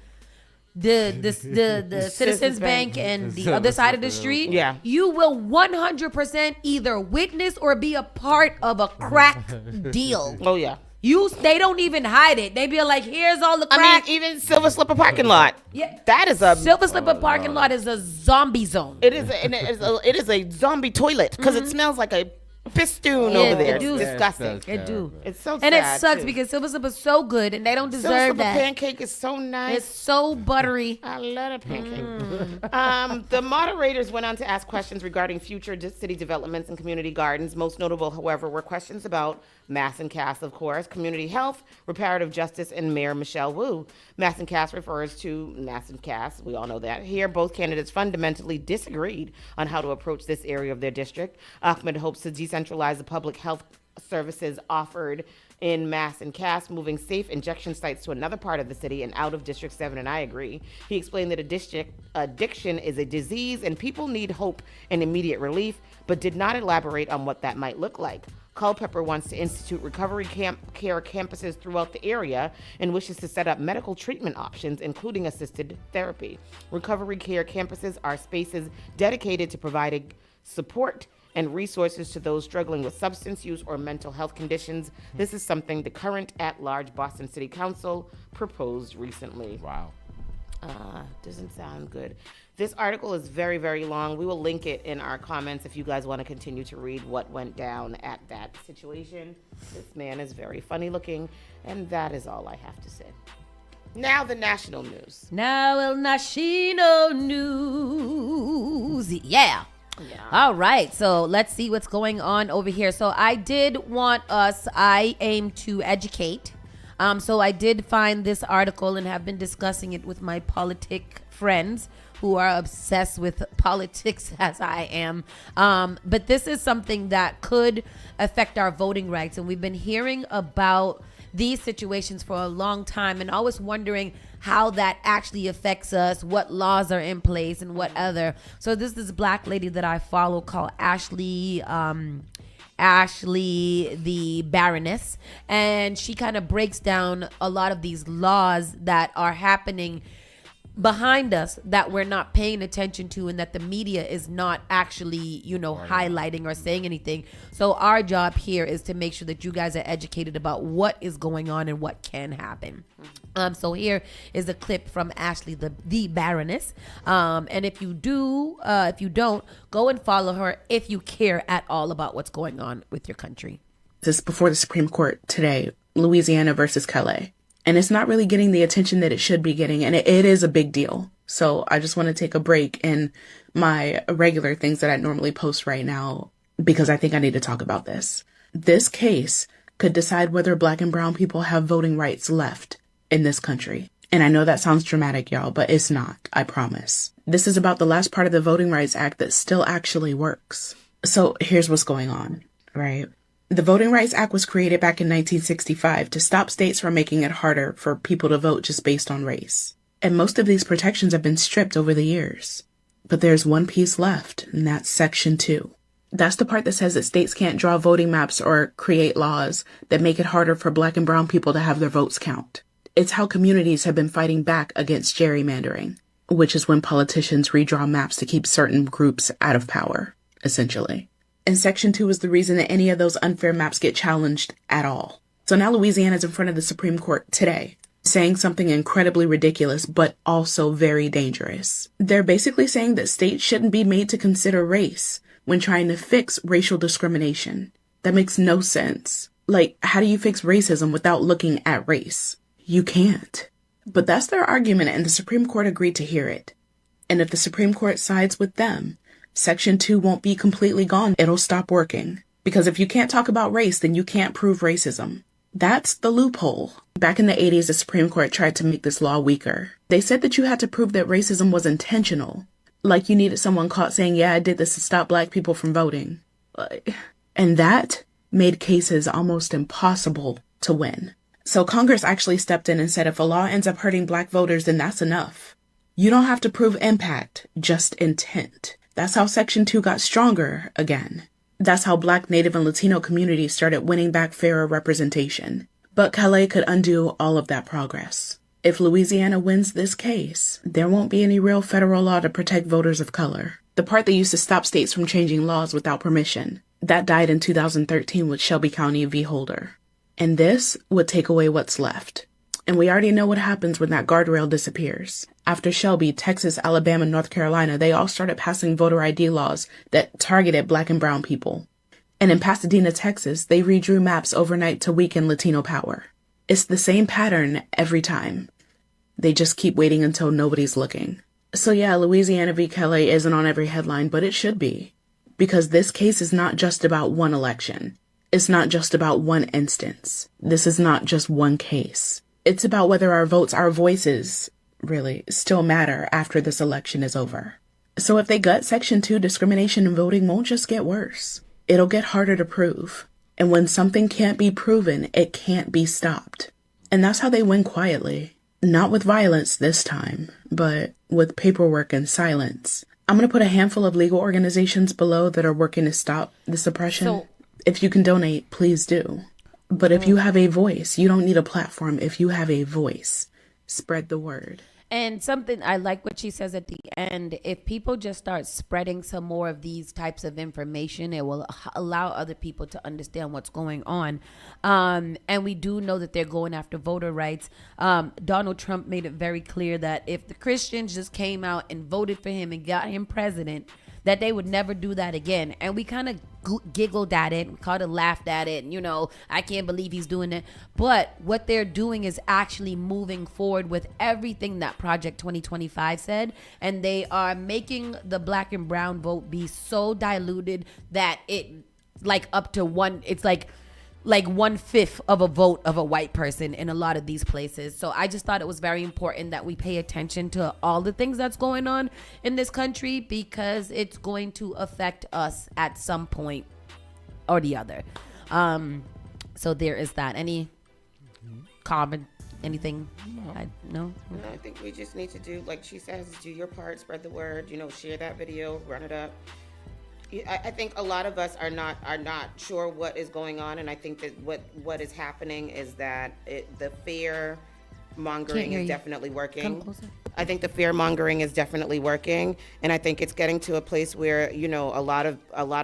the Citizens Bank and the other side of the street, you will 100% either witness or be a part of a crack deal. Oh yeah. They don't even hide it. They be like, here's all the crack. I mean, even Silver Slipper parking lot. Yeah, that is a Silver Slipper parking lot is a zombie zone. It is a zombie toilet because it smells like a festoon over there. It It's do. disgusting. It do. It's so and it sad, sucks too. because silver slip is so good and they don't Silver deserve Slipper that. pancake is so nice. It's so buttery. I love the pancake. The moderators went on to ask questions regarding future city developments and community gardens. Most notable, however, were questions about Mass and Cass, of course, community health, reparative justice, and Mayor Michelle Wu. Mass and Cass refers to Mass and Cass. We all know that. Here, both candidates fundamentally disagreed on how to approach this area of their district. Ahmed hopes to decentralize the public health services offered in Mass and Cass, moving safe injection sites to another part of the city and out of District 7, and I agree. He explained that addiction is a disease and people need hope and immediate relief, but did not elaborate on what that might look like. Culpeper wants to institute recovery care campuses throughout the area and wishes to set up medical treatment options, including assisted therapy. Recovery care campuses are spaces dedicated to providing support and resources to those struggling with substance use or mental health conditions. This is something the current at-large Boston City Council proposed recently. Wow. Doesn't sound good. This article is very, very long. We will link it in our comments if you guys want to continue to read what went down at that situation. This man is very funny looking, and that is all I have to say. Now the national news. Now el national news. Yeah. All right. So let's see what's going on over here. So I aim to educate. So I did find this article and have been discussing it with my politic friends who are obsessed with politics as I am. But this is something that could affect our voting rights. And we've been hearing about these situations for a long time and always wondering how that actually affects us, what laws are in place and what other. So this black lady that I follow called Ashley the Baroness, and she kind of breaks down a lot of these laws that are happening behind us that we're not paying attention to and that the media is not actually, highlighting or saying anything. So our job here is to make sure that you guys are educated about what is going on and what can happen. So here is a clip from Ashley the Baroness. And if you don't, go and follow her if you care at all about what's going on with your country. This is before the Supreme Court today, Louisiana versus Calais. And it's not really getting the attention that it should be getting. And it is a big deal. So I just want to take a break in my regular things that I normally post right now because I think I need to talk about this. This case could decide whether Black and brown people have voting rights left in this country. And I know that sounds dramatic, y'all, but it's not. I promise. This is about the last part of the Voting Rights Act that still actually works. So here's what's going on, right? The Voting Rights Act was created back in 1965 to stop states from making it harder for people to vote just based on race. And most of these protections have been stripped over the years. But there's one piece left, and that's Section 2. That's the part that says that states can't draw voting maps or create laws that make it harder for Black and brown people to have their votes count. It's how communities have been fighting back against gerrymandering, which is when politicians redraw maps to keep certain groups out of power, essentially. And Section 2 is the reason that any of those unfair maps get challenged at all. So now Louisiana's in front of the Supreme Court today, saying something incredibly ridiculous, but also very dangerous. They're basically saying that states shouldn't be made to consider race when trying to fix racial discrimination. That makes no sense. Like, how do you fix racism without looking at race? You can't. But that's their argument, and the Supreme Court agreed to hear it. And if the Supreme Court sides with them, Section 2 won't be completely gone. It'll stop working. Because if you can't talk about race, then you can't prove racism. That's the loophole. Back in the 80s, the Supreme Court tried to make this law weaker. They said that you had to prove that racism was intentional. Like you needed someone caught saying, yeah, I did this to stop Black people from voting. And that made cases almost impossible to win. So Congress actually stepped in and said if a law ends up hurting Black voters, then that's enough. You don't have to prove impact, just intent. That's how Section 2 got stronger again. That's how Black, Native, and Latino communities started winning back fairer representation. But Calais could undo all of that progress. If Louisiana wins this case, there won't be any real federal law to protect voters of color. The part that used to stop states from changing laws without permission, that died in 2013 with Shelby County v. Holder. And this would take away what's left. And we already know what happens when that guardrail disappears. After Shelby, Texas, Alabama, North Carolina, they all started passing voter ID laws that targeted Black and brown people. And in Pasadena, Texas, they redrew maps overnight to weaken Latino power. It's the same pattern every time. They just keep waiting until nobody's looking. So yeah, Louisiana v. Kelly isn't on every headline, but it should be. Because this case is not just about one election. It's not just about one instance. This is not just one case. It's about whether our votes, our voices, really, still matter after this election is over. So if they gut Section 2, discrimination in voting won't just get worse. It'll get harder to prove. And when something can't be proven, it can't be stopped. And that's how they win quietly. Not with violence this time, but with paperwork and silence. I'm going to put a handful of legal organizations below that are working to stop this oppression. If you can donate, please do. But if you have a voice, you don't need a platform. If you have a voice, spread the word. And something, I like what she says at the end, if people just start spreading some more of these types of information, it will allow other people to understand what's going on. And we do know that they're going after voter rights. Donald Trump made it very clear that if the Christians just came out and voted for him and got him president, that they would never do that again. And we kind of giggled at it, we kind of laughed at it, and, you know, I can't believe he's doing it. But what they're doing is actually moving forward with everything that Project 2025 said, and they are making the black and brown vote be so diluted that it, like, up to one, it's like 1/5 of a vote of a white person in a lot of these places. So I just thought it was very important that we pay attention to all the things that's going on in this country, because it's going to affect us at some point or the other. So there is that. Any comment? Anything? No? No, I think we just need to do, like she says, do your part, spread the word, you know, share that video, run it up. I think a lot of us are not sure what is going on, and I think that what is happening is that the fear mongering is definitely working. Come closer. I think the fear mongering is definitely working, and I think it's getting to a place where, you know, a lot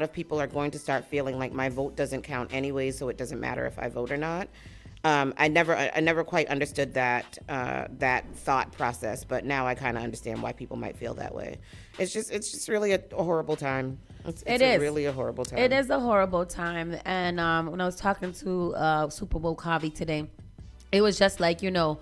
of people are going to start feeling like my vote doesn't count anyway, so it doesn't matter if I vote or not. I never quite understood that thought process, but now I kind of understand why people might feel that way. It's just really a horrible time. It's really a horrible time. It is a horrible time. And when I was talking to Super Bowl Kavi today, it was just like, you know,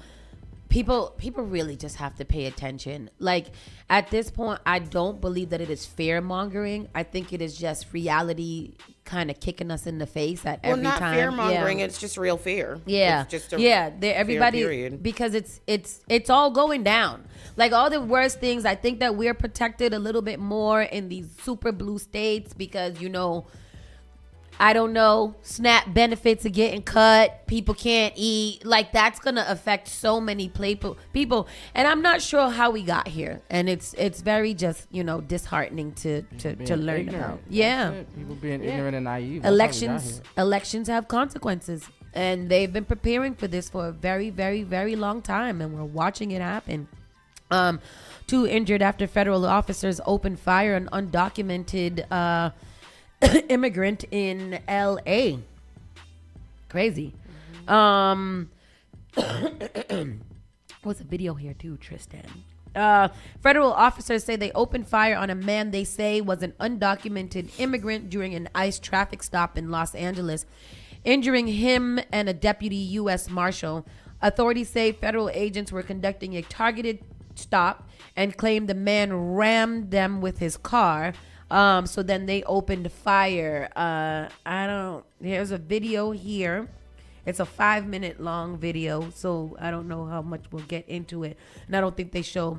people really just have to pay attention. Like, at this point, I don't believe that it is fear mongering. I think it is just reality kind of kicking us in the face at every time. Well, not fear mongering. Yeah. It's just real fear. Yeah, it's just everybody, fear period. Because it's all going down. Like, all the worst things. I think that we're protected a little bit more in these super blue states because, you know, I don't know, SNAP benefits are getting cut. People can't eat. Like, that's going to affect so many people. And I'm not sure how we got here. And it's very just, you know, disheartening to learn ignorant. about. Yeah. People being ignorant and naive. Elections have consequences. And they've been preparing for this for a very, very, very long time. And we're watching it happen. 2 injured after federal officers opened fire on undocumented immigrant in LA. Crazy. What's a video here too, Tristan? Federal officers say they opened fire on a man they say was an undocumented immigrant during an ICE traffic stop in Los Angeles, injuring him and a deputy U.S. Marshal. Authorities say federal agents were conducting a targeted stop and claimed the man rammed them with his car. So then they opened fire. There's a video here. It's a 5-minute long video, so I don't know how much we'll get into it. And I don't think they show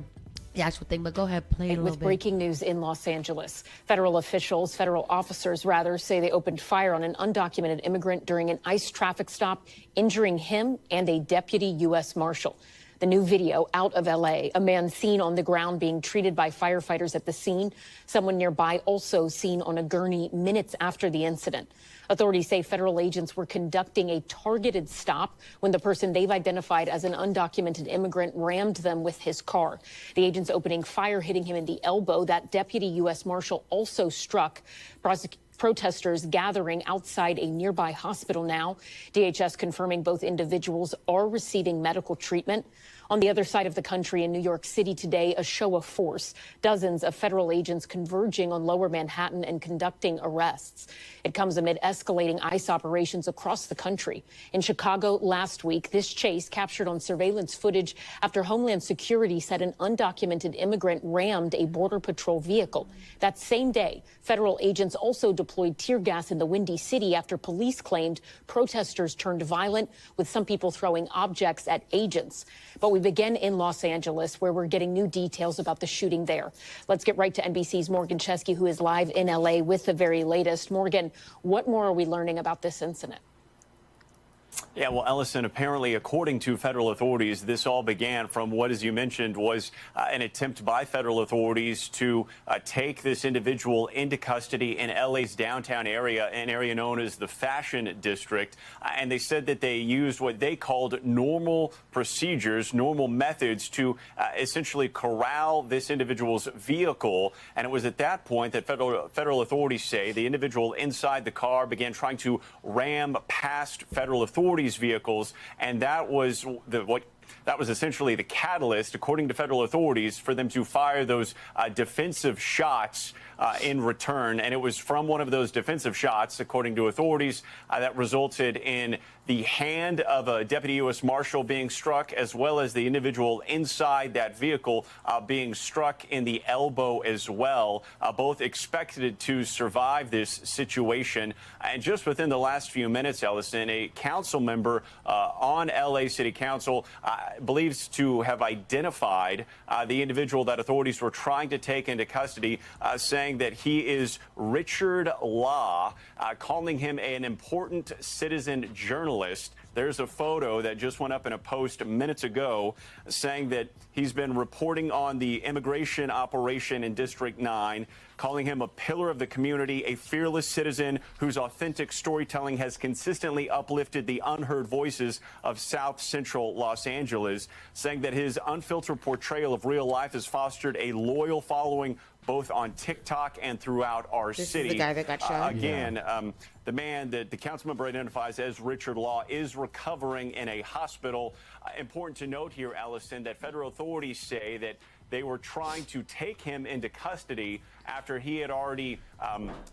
the actual thing, but go ahead, play it a little bit. With breaking news in Los Angeles, federal officers say they opened fire on an undocumented immigrant during an ICE traffic stop, injuring him and a deputy U.S. Marshal. The new video out of L.A., a man seen on the ground being treated by firefighters at the scene. Someone nearby also seen on a gurney minutes after the incident. Authorities say federal agents were conducting a targeted stop when the person they've identified as an undocumented immigrant rammed them with his car. The agents opening fire, hitting him in the elbow. That deputy U.S. Marshal also struck. Protesters gathering outside a nearby hospital now. DHS confirming both individuals are receiving medical treatment. On the other side of the country in New York City today, a show of force. Dozens of federal agents converging on lower Manhattan and conducting arrests. It comes amid escalating ICE operations across the country. In Chicago last week, this chase captured on surveillance footage after Homeland Security said an undocumented immigrant rammed a Border Patrol vehicle. That same day, federal agents also deployed tear gas in the Windy City after police claimed protesters turned violent, with some people throwing objects at agents. But we begin in Los Angeles, where we're getting new details about the shooting there. Let's get right to NBC's Morgan Chesky, who is live in LA with the very latest. Morgan, what more are we learning about this incident? Yeah, well, Ellison, apparently, according to federal authorities, this all began from what, as you mentioned, was an attempt by federal authorities to take this individual into custody in LA's downtown area, an area known as the Fashion District. And they said that they used what they called normal procedures, normal methods to essentially corral this individual's vehicle. And it was at that point that federal authorities say the individual inside the car began trying to ram past federal authorities' vehicles, and that was essentially the catalyst, according to federal authorities, for them to fire those defensive shots in return. And it was from one of those defensive shots, according to authorities, that resulted in the hand of a deputy U.S. Marshal being struck, as well as the individual inside that vehicle being struck in the elbow as well. Both expected to survive this situation. And just within the last few minutes, Ellison, a council member on LA City Council believes to have identified the individual that authorities were trying to take into custody, saying that he is Richard Law, calling him an important citizen journalist. There's a photo that just went up in a post minutes ago saying that he's been reporting on the immigration operation in District 9, calling him a pillar of the community, a fearless citizen whose authentic storytelling has consistently uplifted the unheard voices of South Central Los Angeles, saying that his unfiltered portrayal of real life has fostered a loyal following both on TikTok and throughout our This city. is the guy that got shot? The man that the council member identifies as Richard Law is recovering in a hospital. Important to note here, Ellison, that federal authorities say that they were trying to take him into custody after he had already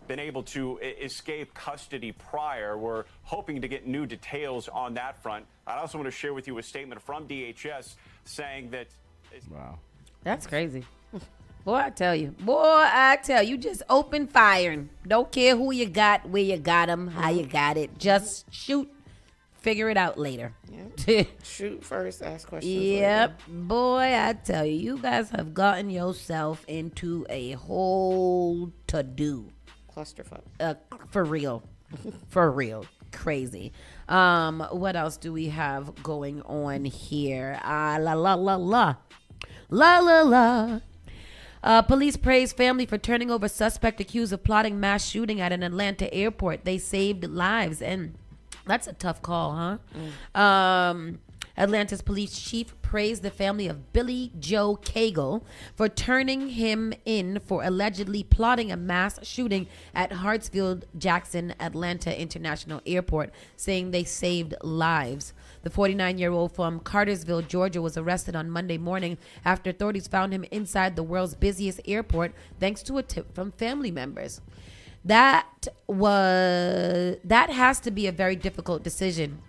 been able to escape custody prior. We're hoping to get new details on that front. I also want to share with you a statement from DHS saying that... Wow. That's crazy. Boy, I tell you, just open firing. Don't care who you got, where you got them, how you got it. Just shoot. Figure it out later. Yeah. Shoot first, ask questions Yep. later. Boy, I tell you, you guys have gotten yourself into a whole to-do. Clusterfuck. For real. For real. Crazy. What else do we have going on here? La la la la. La la la. Police praise family for turning over suspect accused of plotting mass shooting at an Atlanta airport. They saved lives, and that's a tough call, huh? Atlanta's police chief praised the family of Billy Joe Cagle for turning him in for allegedly plotting a mass shooting at Hartsfield-Jackson Atlanta International Airport, saying they saved lives. The 49-year-old from Cartersville, Georgia, was arrested on Monday morning after authorities found him inside the world's busiest airport thanks to a tip from family members. That has to be a very difficult decision,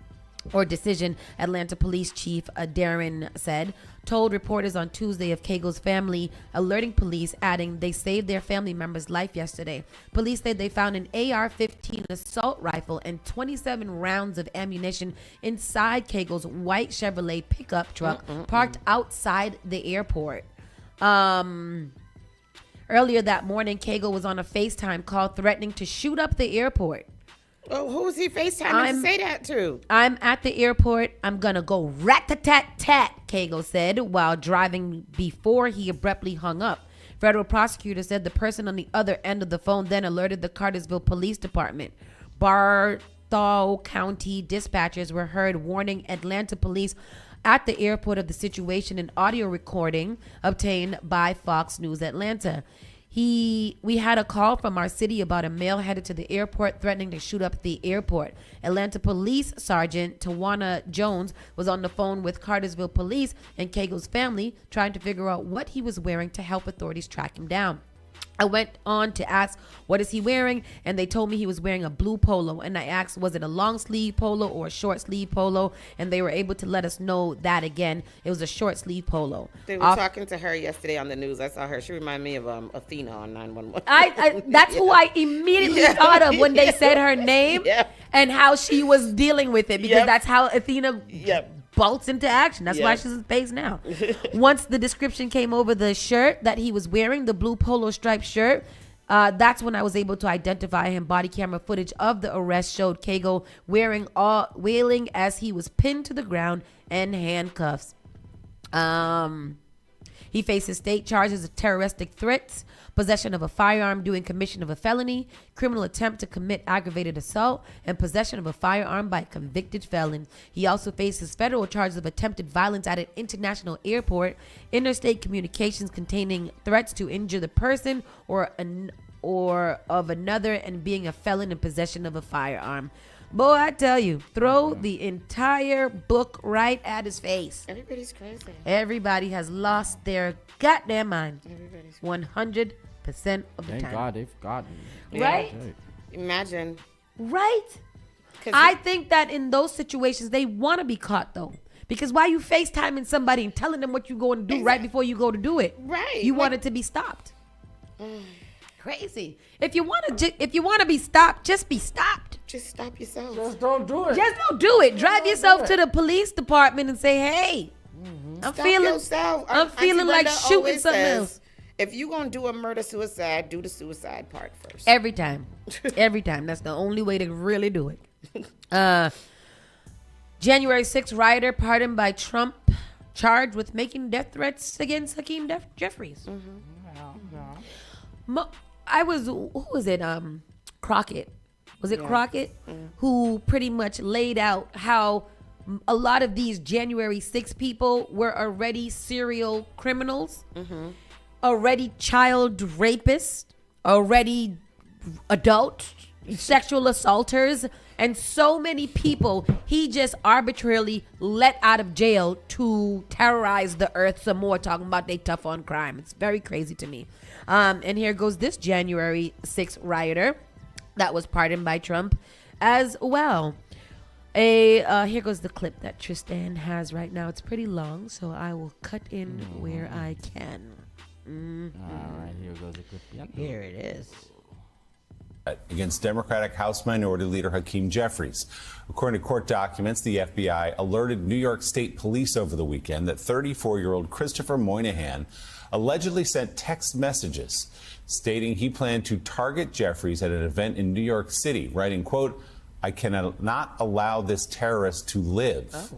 Atlanta Police Chief Darren said, told reporters on Tuesday of Cagle's family, alerting police, adding they saved their family member's life yesterday. Police said they found an AR-15 assault rifle and 27 rounds of ammunition inside Cagle's white Chevrolet pickup truck parked outside the airport. Earlier that morning, Cagle was on a FaceTime call threatening to shoot up the airport. Oh, who was he FaceTiming to say that to? I'm at the airport. I'm going to go rat-a-tat-tat, Cagle said, while driving before he abruptly hung up. Federal prosecutors said the person on the other end of the phone then alerted the Cartersville Police Department. Bartow County dispatchers were heard warning Atlanta police at the airport of the situation, in audio recording obtained by Fox News Atlanta. We had a call from our city about a male headed to the airport threatening to shoot up the airport. Atlanta Police Sergeant Tawana Jones was on the phone with Cartersville Police and Cago's family trying to figure out what he was wearing to help authorities track him down. I went on to ask, what is he wearing? And they told me he was wearing a blue polo. And I asked, was it a long sleeve polo or a short sleeve polo? And they were able to let us know that again. It was a short sleeve polo. They were talking to her yesterday on the news. I saw her. She reminded me of Athena on 911. That's who I immediately thought of when they said her name and how she was dealing with it, because that's how Athena bolts into action. That's why she's in space now. Once the description came over the shirt that he was wearing, the blue polo striped shirt, that's when I was able to identify him. Body camera footage of the arrest showed Cago wailing as he was pinned to the ground and handcuffs. He faces state charges of terroristic threats, possession of a firearm doing commission of a felony, criminal attempt to commit aggravated assault, and possession of a firearm by a convicted felon. He also faces federal charges of attempted violence at an international airport, interstate communications containing threats to injure the person or of another, and being a felon in possession of a firearm. Boy, I tell you, throw the entire book right at his face. Everybody's crazy. Everybody has lost their goddamn mind. 100% of the time. Thank God they've gotten. Right? Imagine. Right? I think that in those situations, they want to be caught, though. Because why you FaceTiming somebody and telling them what you're going to do right before you go to do it? Right. You want it to be stopped. Crazy. If you want to be stopped, just be stopped. Just stop yourself. Just don't do it. Just don't do it. Drive yourself to the police department and say, "Hey, I'm feeling like shooting something else." If you gonna do a murder suicide, do the suicide part first. Every time. Every time. That's the only way to really do it. January 6th rioter pardoned by Trump, charged with making death threats against Hakeem Jeffries. Who was it? Crockett. Was it Crockett? Who pretty much laid out how a lot of these January 6 people were already serial criminals, already child rapists, already adult sexual assaulters, and so many people he just arbitrarily let out of jail to terrorize the earth some more, talking about they tough on crime. It's very crazy to me. And here goes this January 6th rioter that was pardoned by Trump as well. Here goes the clip that Tristan has right now. It's pretty long, so I will cut in where I can. All right, here goes the clip. Here it is. Against Democratic House Minority Leader Hakeem Jeffries. According to court documents, the FBI alerted New York State Police over the weekend that 34-year-old Christopher Moynihan allegedly sent text messages stating he planned to target Jeffries at an event in New York City, writing, quote, "I cannot allow this terrorist to live."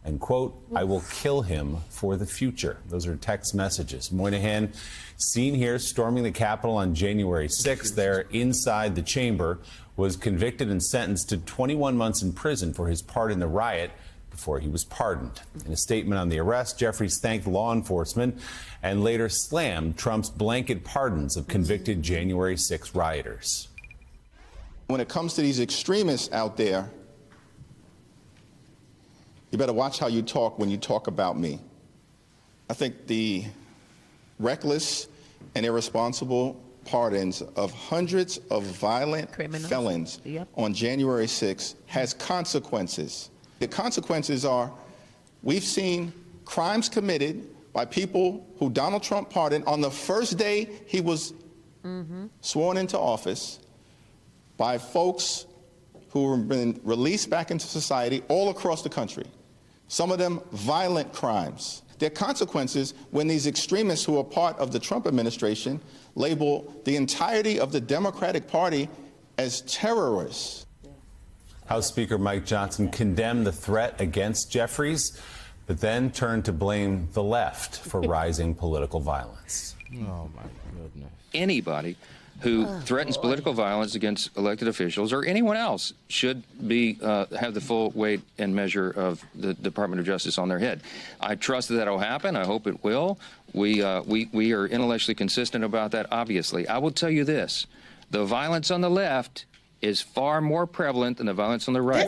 And, quote, "I will kill him for the future." Those are text messages. Moynihan, seen here storming the Capitol on January 6th, there inside the chamber, was convicted and sentenced to 21 months in prison for his part in the riot before he was pardoned. In a statement on the arrest, Jeffries thanked law enforcement and later slammed Trump's blanket pardons of convicted January 6 rioters. When it comes to these extremists out there, you better watch how you talk when you talk about me. I think the reckless and irresponsible pardons of hundreds of violent felons on January 6th has consequences. The consequences are, we've seen crimes committed by people who Donald Trump pardoned on the first day he was sworn into office, by folks who have been released back into society all across the country. Some of them violent crimes. There are consequences when these extremists who are part of the Trump administration label the entirety of the Democratic Party as terrorists. House Speaker Mike Johnson condemned the threat against Jeffries, but then turned to blame the left for rising political violence. Oh, my goodness. Anybody who threatens political violence against elected officials or anyone else should be have the full weight and measure of the Department of Justice on their head. I trust that will happen. I hope it will. We are intellectually consistent about that, obviously. I will tell you this. The violence on the left is far more prevalent than the violence on the right.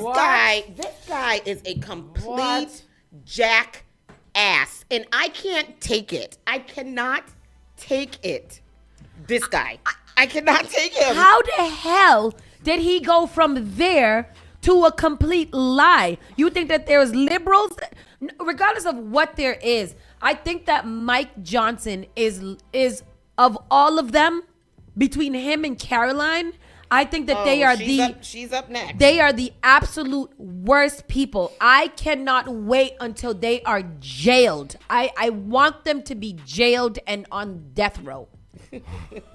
This guy is a complete jackass, and I can't take it. I cannot take it. This guy. I cannot take him. How the hell did he go from there to a complete lie? You think that there's liberals, regardless of what there is, I think that Mike Johnson is of all of them, between him and Caroline, I think that they are she's up next. They are the absolute worst people. I cannot wait until they are jailed. I want them to be jailed and on death row.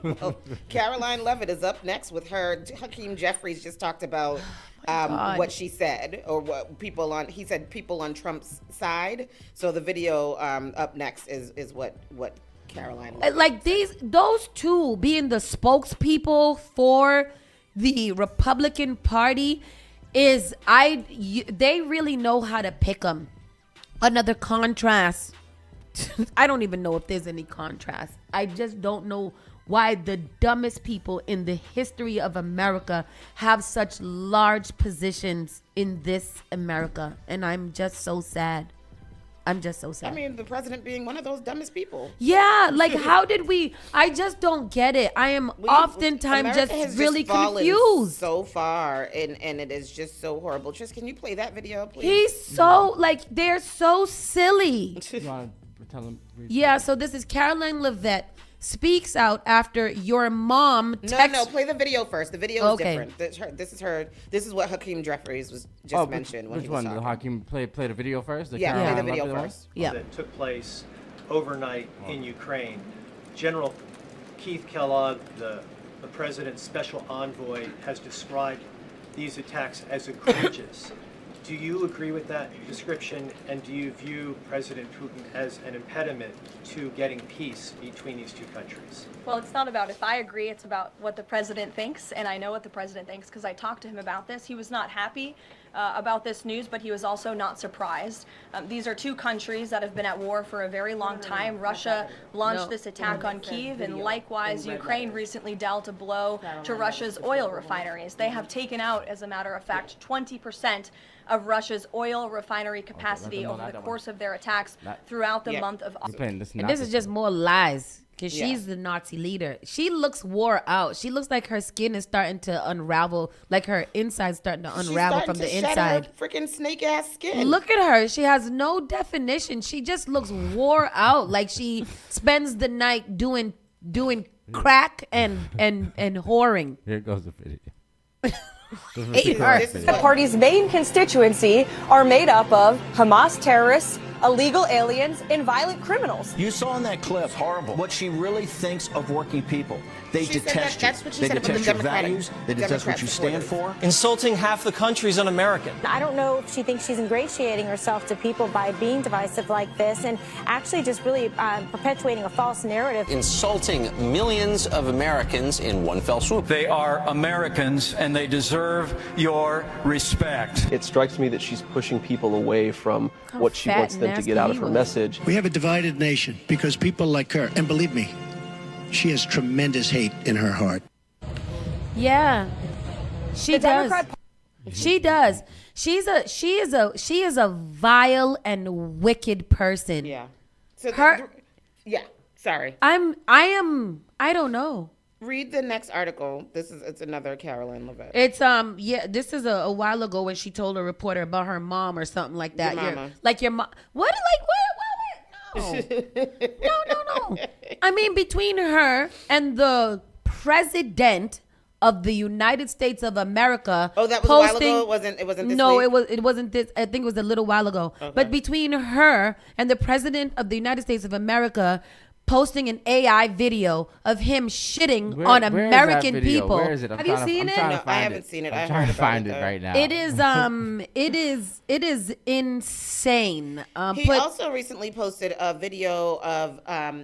Well, Caroline Levitt is up next with her. Hakeem Jeffries just talked about what she said, or what he said people on Trump's side. So the video up next is what Caroline Levitt like those two being the spokespeople for the Republican Party they really know how to pick them. Another contrast. I don't even know if there's any contrast. I just don't know why the dumbest people in the history of America have such large positions in this America. And I'm just so sad. I'm just so sad. I mean, the president being one of those dumbest people. Yeah, like how did I just don't get it. I am oftentimes America just has really fallen confused. So far, and it is just so horrible. Tris, can you play that video, please? He's so, they're so silly. Yeah, so this is Caroline Levitt speaks out after your mom No, play the video first. The video is different. This is what Hakeem Jeffries was just mentioned when he was talking. Hakeem play the video first? Play the video first. Yeah. That took place overnight in Ukraine. General Keith Kellogg, the president's special envoy, has described these attacks as egregious. Do you agree with that description, and do you view President Putin as an impediment to getting peace between these two countries? Well, it's not about if I agree, it's about what the president thinks, and I know what the president thinks because I talked to him about this. He was not happy about this news, but he was also not surprised. These are two countries that have been at war for a very long time. Russia launched this attack on Kyiv, and likewise, Ukraine recently dealt a blow to Russia's oil refineries. They have taken out, as a matter of fact, 20% of Russia's oil refinery capacity over the course of their attacks throughout the month of August. And this is just more lies, because she's the Nazi leader. She looks wore out. She looks like her skin is starting to unravel, like her inside's starting to unravel from the inside. Freaking snake ass skin. Look at her. She has no definition. She just looks wore out, like she spends the night doing crack and whoring. Here goes the video. The party's main constituency are made up of Hamas terrorists, illegal aliens, and violent criminals. You saw in that clip what she really thinks of working people. They detest you. That's what she they said about detest the your values. They detest what you stand for. Insulting half the country's un-American. I don't know if she thinks she's ingratiating herself to people by being divisive like this and actually just really perpetuating a false narrative. Insulting millions of Americans in one fell swoop. They are Americans and they deserve your respect. It strikes me that she's pushing people away from what she wants them to get out of her message. We have a divided nation because people like her, and believe me, she has tremendous hate in her heart. Yeah, she does. She does. She is a vile and wicked person. Yeah. So sorry. I don't know. Read the next article. It's another Caroline Levitt. It's this is a while ago when she told a reporter about her mom or something like that. Your mama. Your mom. What? No. No. I mean, between her and the president of the United States of America. Oh, that was a while ago? It wasn't this No, week? it wasn't this. I think it was a little while ago. Okay. But between her and the president of the United States of America posting an AI video of him shitting Where on is that American video? people. Where is it? Have you seen it? No, I haven't seen it. I'm I trying heard to find about it right now. It is insane. He also recently posted a video of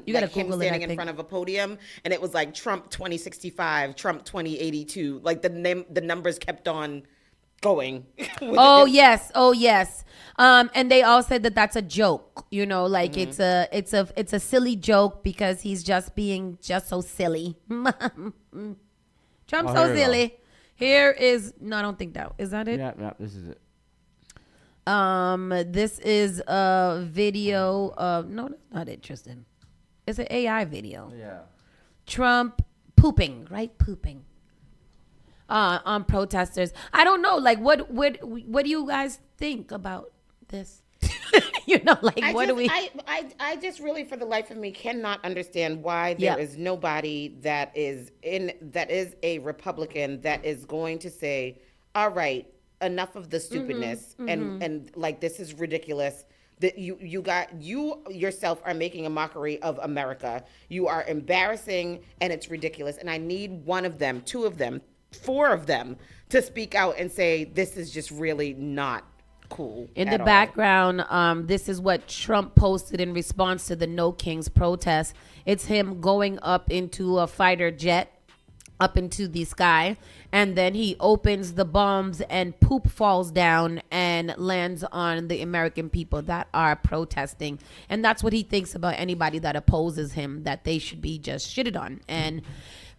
You gotta like him Google it, I standing in think. front of a podium, and it was like Trump 2065, Trump 2082. Like the numbers kept on going. Oh yes. And they all said that that's a joke. You know, like it's a silly joke because he's just being just so silly. Trump's so silly. Here is I don't think that is that it. Yeah, this is it. This is a video of no, that's not interesting. It's an AI video. Yeah. Trump pooping, right? Pooping. On protesters. I don't know. Like, what do you guys think about this? You know, like, I just really, for the life of me, cannot understand why there is nobody that is a Republican that is going to say, all right, enough of the stupidness and like this is ridiculous. That you yourself are making a mockery of America. You are embarrassing and it's ridiculous. And I need one of them, two of them, four of them to speak out and say this is just really not cool. In the background, this is what Trump posted in response to the No Kings protest. It's him going up into a fighter jet up into the sky, and then he opens the bombs and poop falls down and lands on the American people that are protesting. And that's what he thinks about anybody that opposes him, that they should be just shitted on. And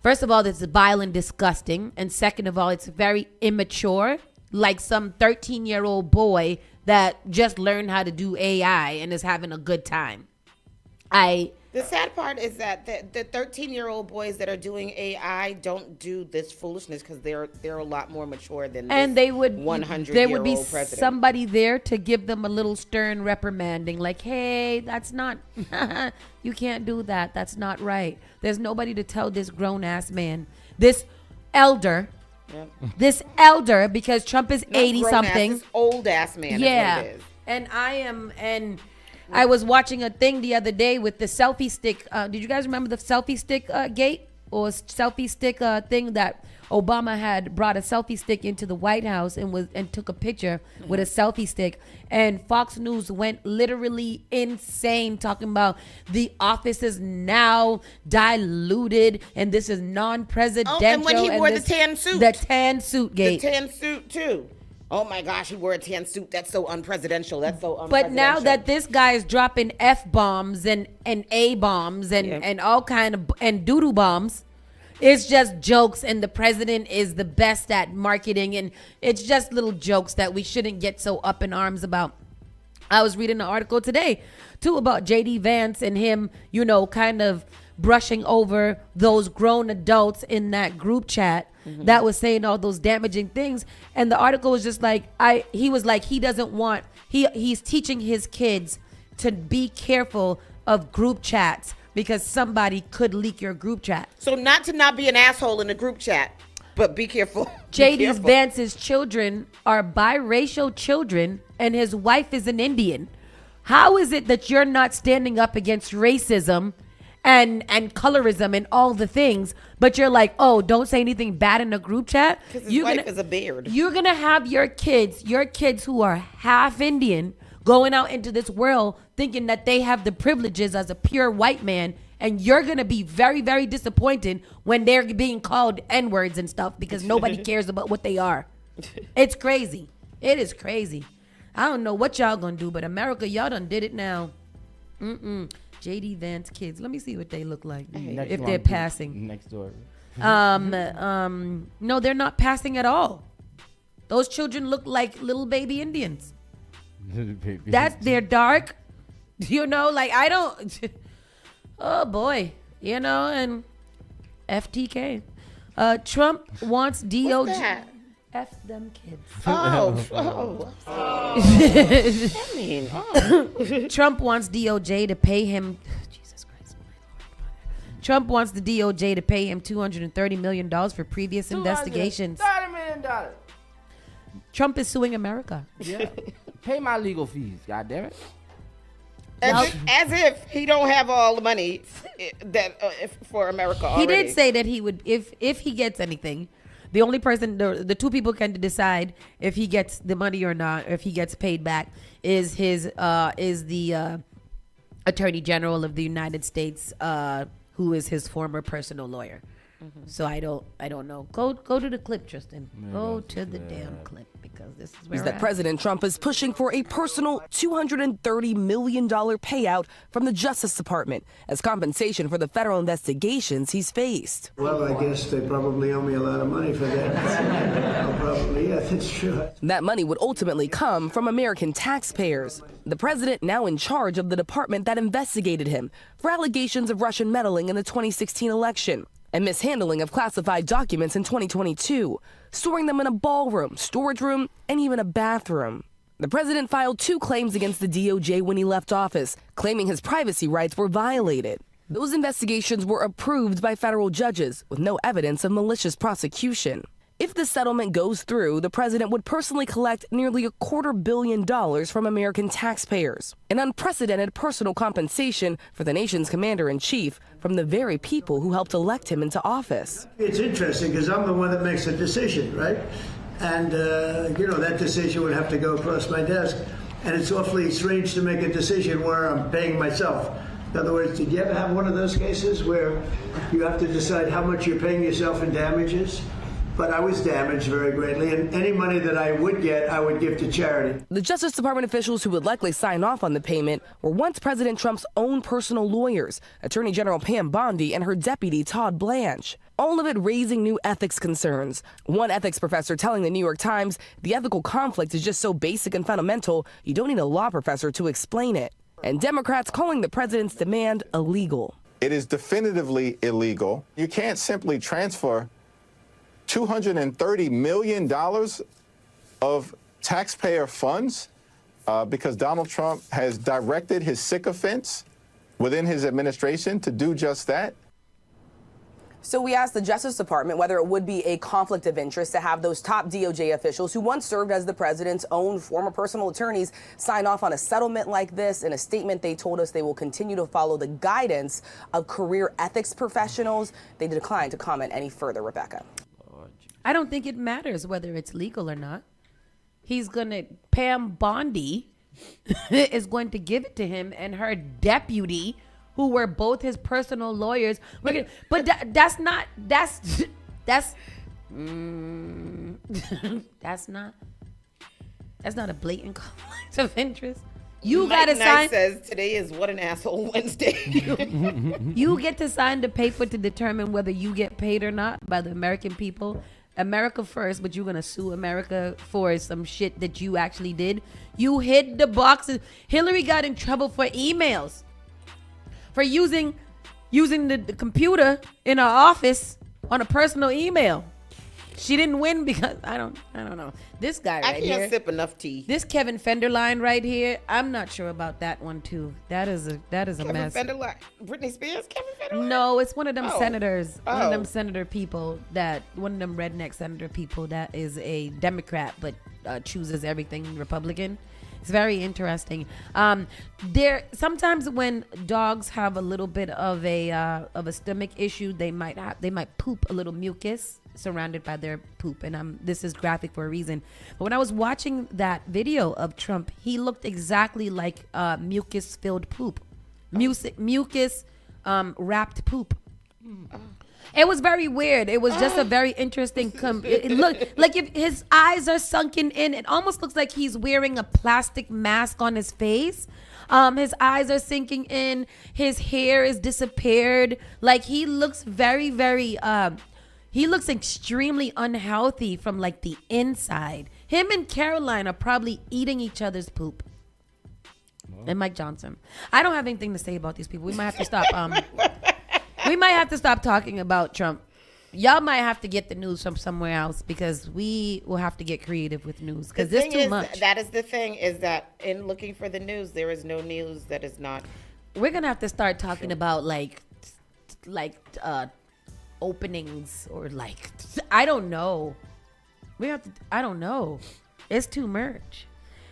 first of all, this is vile and disgusting. And second of all, it's very immature, like some 13-year-old boy that just learned how to do AI and is having a good time. The sad part is that the 13-year-old boys that are doing AI don't do this foolishness because they're a lot more mature than and this they would 100-year-old president. Somebody there to give them a little stern reprimanding, like, hey, that's not you can't do that, that's not right. There's nobody to tell this grown-ass man, this elder, because Trump is 80 something, this old ass man. Yeah, is what it is. and I was watching a thing the other day with the selfie stick. Did you guys remember the selfie stick gate or selfie stick thing that Obama had brought a selfie stick into the White House and took a picture with a selfie stick, and Fox News went literally insane talking about the office is now diluted and this is non-presidential. And when he wore the tan suit. The tan suit gate. The tan suit too. Oh my gosh, he wore a tan suit. That's so unpresidential. That's so unpresidential. But now that this guy is dropping F-bombs and A-bombs and all kind of and doo-doo bombs, it's just jokes, and the president is the best at marketing, and it's just little jokes that we shouldn't get so up in arms about. I was reading an article today too about J.D. Vance and him, you know, kind of brushing over those grown adults in that group chat that was saying all those damaging things. And the article was just like, he doesn't want, he's teaching his kids to be careful of group chats because somebody could leak your group chat. So not to not be an asshole in a group chat, but be careful. J.D. Vance's children are biracial children and his wife is an Indian. How is it that you're not standing up against racism and colorism and all the things, but you're like, oh, don't say anything bad in a group chat? Because his wife is a beard. You're going to have your kids who are half Indian going out into this world thinking that they have the privileges as a pure white man, and you're going to be very, very disappointed when they're being called N-words and stuff because nobody cares about what they are. It's crazy. It is crazy. I don't know what y'all going to do, but America, y'all done did it now. J.D. Vance kids. Let me see what they look like if they're passing. Next door. No, they're not passing at all. Those children look like little baby Indians. They're dark. You know, like I don't. Oh boy, you know, and FTK. Trump wants DOJ. What's that? F them kids. Trump wants DOJ to pay him. Jesus Christ. Trump wants the DOJ to pay him $230 million for previous investigations. $30 million. Trump is suing America. Yeah. Pay my legal fees, goddammit. As if he don't have all the money for America already. He did say that he would, if he gets anything, the only person, the two people can decide if he gets the money or not, or if he gets paid back, is the Attorney General of the United States, who is his former personal lawyer. Mm-hmm. So I don't know. Go to the clip, Tristan. Go to the damn clip, because this is where that President Trump is pushing for a personal $230 million payout from the Justice Department as compensation for the federal investigations he's faced. Well, I guess they probably owe me a lot of money for that. Probably, yeah, that's true. That money would ultimately come from American taxpayers. The president now in charge of the department that investigated him for allegations of Russian meddling in the 2016 election and mishandling of classified documents in 2022, storing them in a ballroom, storage room, and even a bathroom. The president filed 2 claims against the DOJ when he left office, claiming his privacy rights were violated. Those investigations were approved by federal judges with no evidence of malicious prosecution. If the settlement goes through, the president would personally collect nearly $250 million from American taxpayers, an unprecedented personal compensation for the nation's commander-in-chief from the very people who helped elect him into office. It's interesting because I'm the one that makes a decision, right? And, that decision would have to go across my desk. And it's awfully strange to make a decision where I'm paying myself. In other words, did you ever have one of those cases where you have to decide how much you're paying yourself in damages? But I was damaged very greatly, and any money that I would get, I would give to charity. The Justice Department officials who would likely sign off on the payment were once President Trump's own personal lawyers, Attorney General Pam Bondi and her deputy Todd Blanche. All of it raising new ethics concerns. One ethics professor telling the New York Times the ethical conflict is just so basic and fundamental, you don't need a law professor to explain it. And Democrats calling the president's demand illegal. It is definitively illegal. You can't simply transfer $230 million of taxpayer funds because Donald Trump has directed his sycophants within his administration to do just that. So we asked the Justice Department whether it would be a conflict of interest to have those top DOJ officials who once served as the president's own former personal attorneys sign off on a settlement like this. In a statement, they told us they will continue to follow the guidance of career ethics professionals. They declined to comment any further, Rebecca. I don't think it matters whether it's legal or not. Pam Bondi is going to give it to him and her deputy, who were both his personal lawyers. That's not a blatant conflict of interest. You got to sign. Says today is What an Asshole Wednesday. You get to sign the paper to determine whether you get paid or not by the American people. America first, but you're going to sue America for some shit that you actually did. You hid the boxes. Hillary got in trouble for emails, for using the computer in her office on a personal email. She didn't win because I don't know. This guy right here. I can't sip enough tea. This Kevin Federline right here. I'm not sure about that one too. That is a mess. Kevin Federline. Britney Spears. Kevin Federline. No, it's one of them senators. One of them senator people one of them redneck senator people that is a Democrat but chooses everything Republican. It's very interesting. There sometimes when dogs have a little bit of a stomach issue, they might poop a little mucus surrounded by their poop, and this is graphic for a reason. But when I was watching that video of Trump, he looked exactly like mucus-filled poop, mucus wrapped poop. It was very weird. It was just a very interesting. It looked like if his eyes are sunken in. It almost looks like he's wearing a plastic mask on his face. His eyes are sinking in. His hair is disappeared. Like he looks very, very. He looks extremely unhealthy from like the inside. Him and Caroline are probably eating each other's poop. And Mike Johnson. I don't have anything to say about these people. We might have to stop. We might have to stop talking about Trump. Y'all might have to get the news from somewhere else because we will have to get creative with news because there's too much. That is the thing, is that in looking for the news, there is no news that is not. We're gonna have to start talking about like openings or like I don't know. I don't know. It's too much.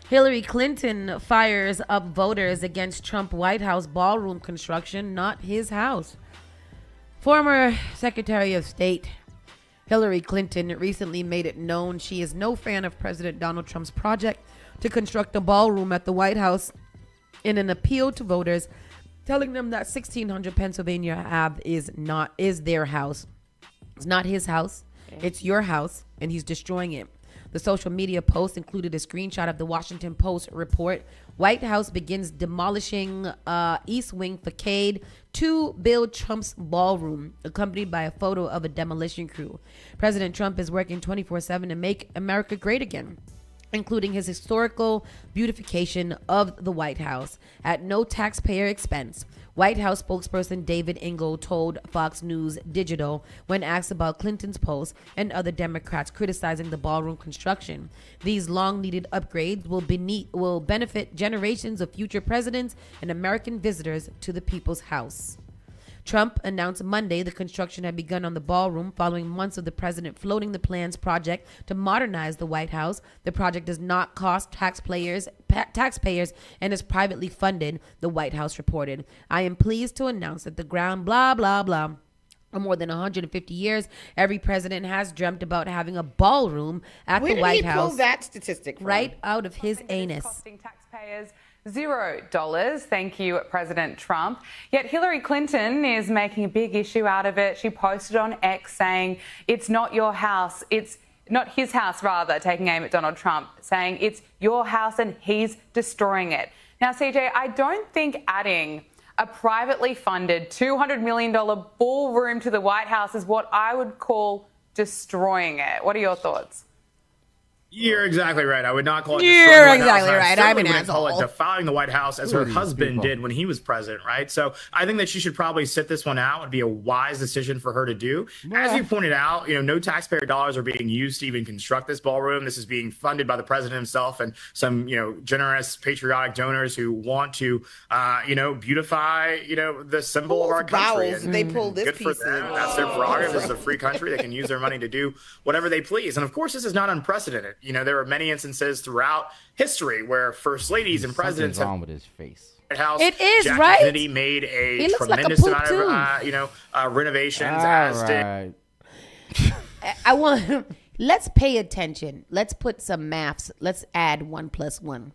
Hillary Clinton fires up voters against Trump White House ballroom construction, not his house. Former Secretary of State Hillary Clinton recently made it known she is no fan of President Donald Trump's project to construct a ballroom at the White House in an appeal to voters, telling them that 1600 Pennsylvania Ave is their house. It's not his house. It's your house, and he's destroying it. The social media post included a screenshot of the Washington Post report. White House begins demolishing East Wing facade to build Trump's ballroom, accompanied by a photo of a demolition crew. President Trump is working 24/7 to make America great again, including his historical beautification of the White House at no taxpayer expense. White House spokesperson David Ingle told Fox News Digital when asked about Clinton's post and other Democrats criticizing the ballroom construction. These long-needed upgrades will benefit generations of future presidents and American visitors to the People's House. Trump announced Monday the construction had begun on the ballroom following months of the president floating the plans project to modernize the White House. The project does not cost taxpayers and is privately funded, the White House reported. I am pleased to announce that the ground blah, blah, blah. For more than 150 years, every president has dreamt about having a ballroom at the White House. Where did he pull that statistic from? Right out of his anus. Costing taxpayers $0. Thank you, President Trump. Yet Hillary Clinton is making a big issue out of it. She posted on X saying, it's not your house, it's not his house, rather, taking aim at Donald Trump, saying it's your house and he's destroying it. Now, CJ, I don't think adding a privately funded $200 million ballroom to the White House is what I would call destroying it. What are your thoughts? You're exactly right. I would not call it You're destroying the White exactly House. right. I I'm an wouldn't call it asshole. defying the White House as her husband did when he was president, right? So I think that she should probably sit this one out. It would be a wise decision for her to do. As you pointed out, no taxpayer dollars are being used to even construct this ballroom. This is being funded by the president himself and some, generous, patriotic donors who want to, beautify, the symbol of our country. Bowels, they pull this good for piece them. in. That's their prerogative. This is a free country. They can use their money to do whatever they please. And of course, this is not unprecedented. There are many instances throughout history where first ladies and presidents wrong with his face. House. It is, Jackie right? Kennedy made a tremendous amount of renovations. Let's pay attention. Let's put some maths. Let's add 1 + 1.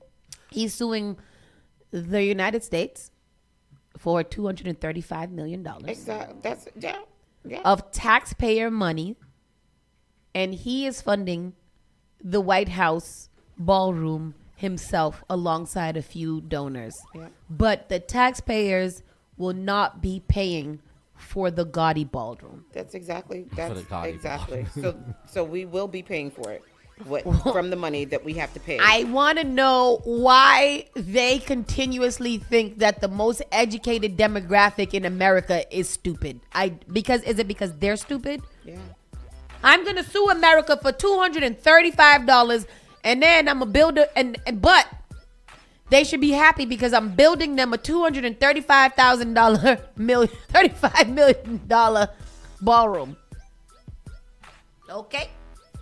He's suing the United States for $235 million. Exactly. That's of taxpayer money, and he is funding the White House ballroom himself alongside a few donors. Yeah. But the taxpayers will not be paying for the gaudy ballroom. That's exactly. Exactly. So we will be paying for it. From the money that we have to pay. I want to know why they continuously think that the most educated demographic in America is stupid. Is it because they're stupid? Yeah. I'm gonna sue America for $235, and then I'm a builder, but they should be happy because I'm building them a $235 million ballroom. Okay,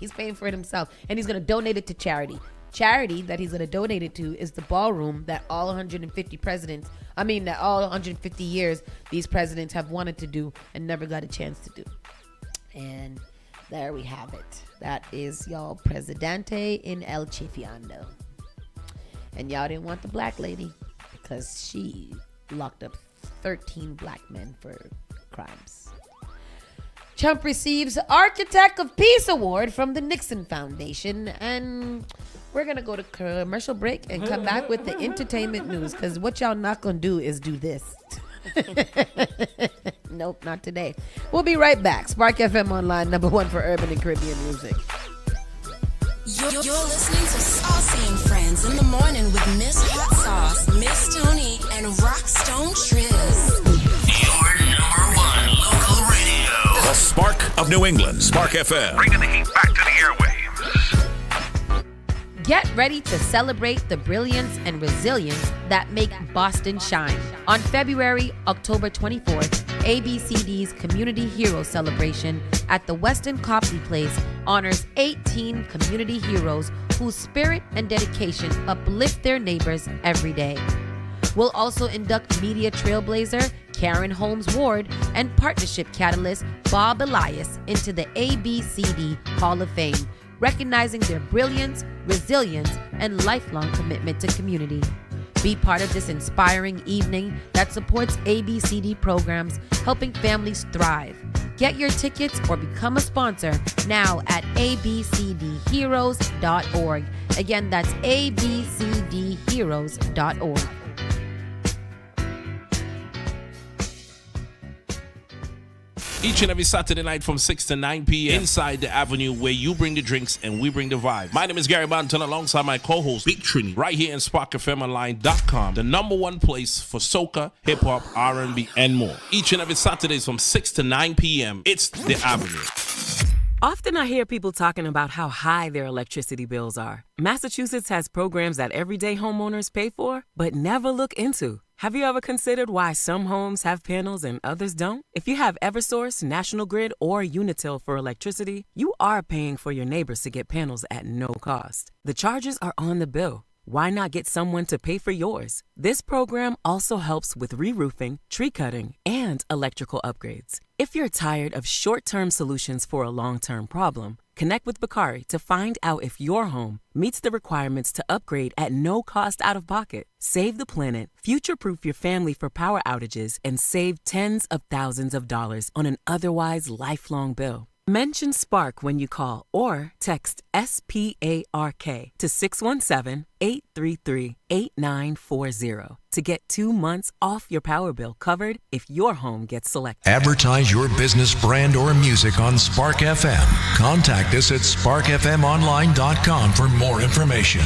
he's paying for it himself, and he's gonna donate it to charity. Charity that he's gonna donate it to is the ballroom that all 150 years these presidents have wanted to do and never got a chance to do. And there we have it. That is y'all Presidente in El Chifiando. And y'all didn't want the black lady because she locked up 13 black men for crimes. Trump receives Architect of Peace Award from the Nixon Foundation. And we're going to go to commercial break and come back with the entertainment news, because what y'all not going to do is do this. Nope, not today. We'll be right back. Spark FM Online, #1 for urban and Caribbean music. You're listening to Saucy and Friends in the morning with Miss Hot Sauce, Miss Tony, and Rockstone Triz. Your #1 local radio. The Spark of New England. Spark FM. Bringing the heat back to the airwaves. Get ready to celebrate the brilliance and resilience that make Boston shine. On October 24th, ABCD's Community Hero Celebration at the Westin Copley Place honors 18 community heroes whose spirit and dedication uplift their neighbors every day. We'll also induct media trailblazer Karen Holmes Ward and partnership catalyst Bob Elias into the ABCD Hall of Fame, recognizing their brilliance, resilience, and lifelong commitment to community. Be part of this inspiring evening that supports ABCD programs, helping families thrive. Get your tickets or become a sponsor now at abcdheroes.org. Again, that's abcdheroes.org. Each and every Saturday night from 6 to 9 p.m. inside the Avenue, where you bring the drinks and we bring the vibe. My name is Gary Banton alongside my co-host Big Trini, right here in SparkFMOnline.com, the number one place for soca, hip-hop, R&B, and more. Each and every Saturdays from 6 to 9 p.m. It's the Avenue. Often I hear people talking about how high their electricity bills are. Massachusetts has programs that everyday homeowners pay for, but never look into. Have you ever considered why some homes have panels and others don't? If you have Eversource, National Grid, or Unitil for electricity, you are paying for your neighbors to get panels at no cost. The charges are on the bill. Why not get someone to pay for yours? This program also helps with re-roofing, tree cutting, and electrical upgrades. If you're tired of short-term solutions for a long-term problem, connect with Bakari to find out if your home meets the requirements to upgrade at no cost out of pocket. Save the planet, future-proof your family for power outages, and save tens of thousands of dollars on an otherwise lifelong bill. Mention Spark when you call or text SPARK to 617-833-8940 to get 2 months off your power bill covered if your home gets selected. Advertise your business, brand, or music on Spark FM. Contact us at sparkfmonline.com for more information.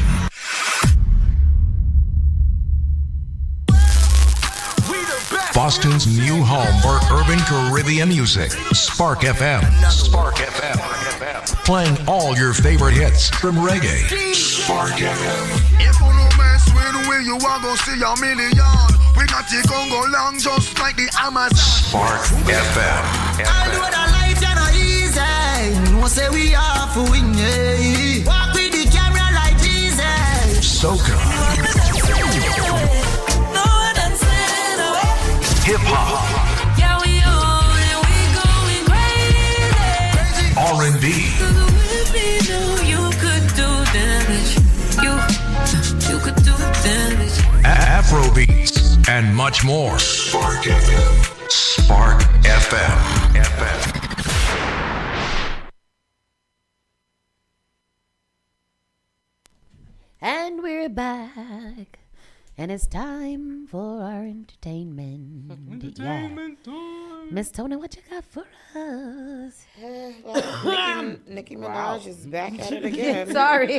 Boston's new home for urban Caribbean music. Spark FM. Spark FM. Playing all your favorite hits from reggae. Spark FM. If you no mess with the way you are gonna see a million. We got to go long just like the Amazon. Spark FM. I know that life is not easy. No say we are for win. Walk with the camera like Jesus. Soca. Hip hop. Yeah, we on and we going crazy. R&B. You could do damage. You could do damage. Afrobeats and much more. Spark FM. Spark FM. And we're back. And it's time for our entertainment. Entertainment time. Miss Tony, what you got for us? Well, Nicki Minaj is back at it again. Sorry.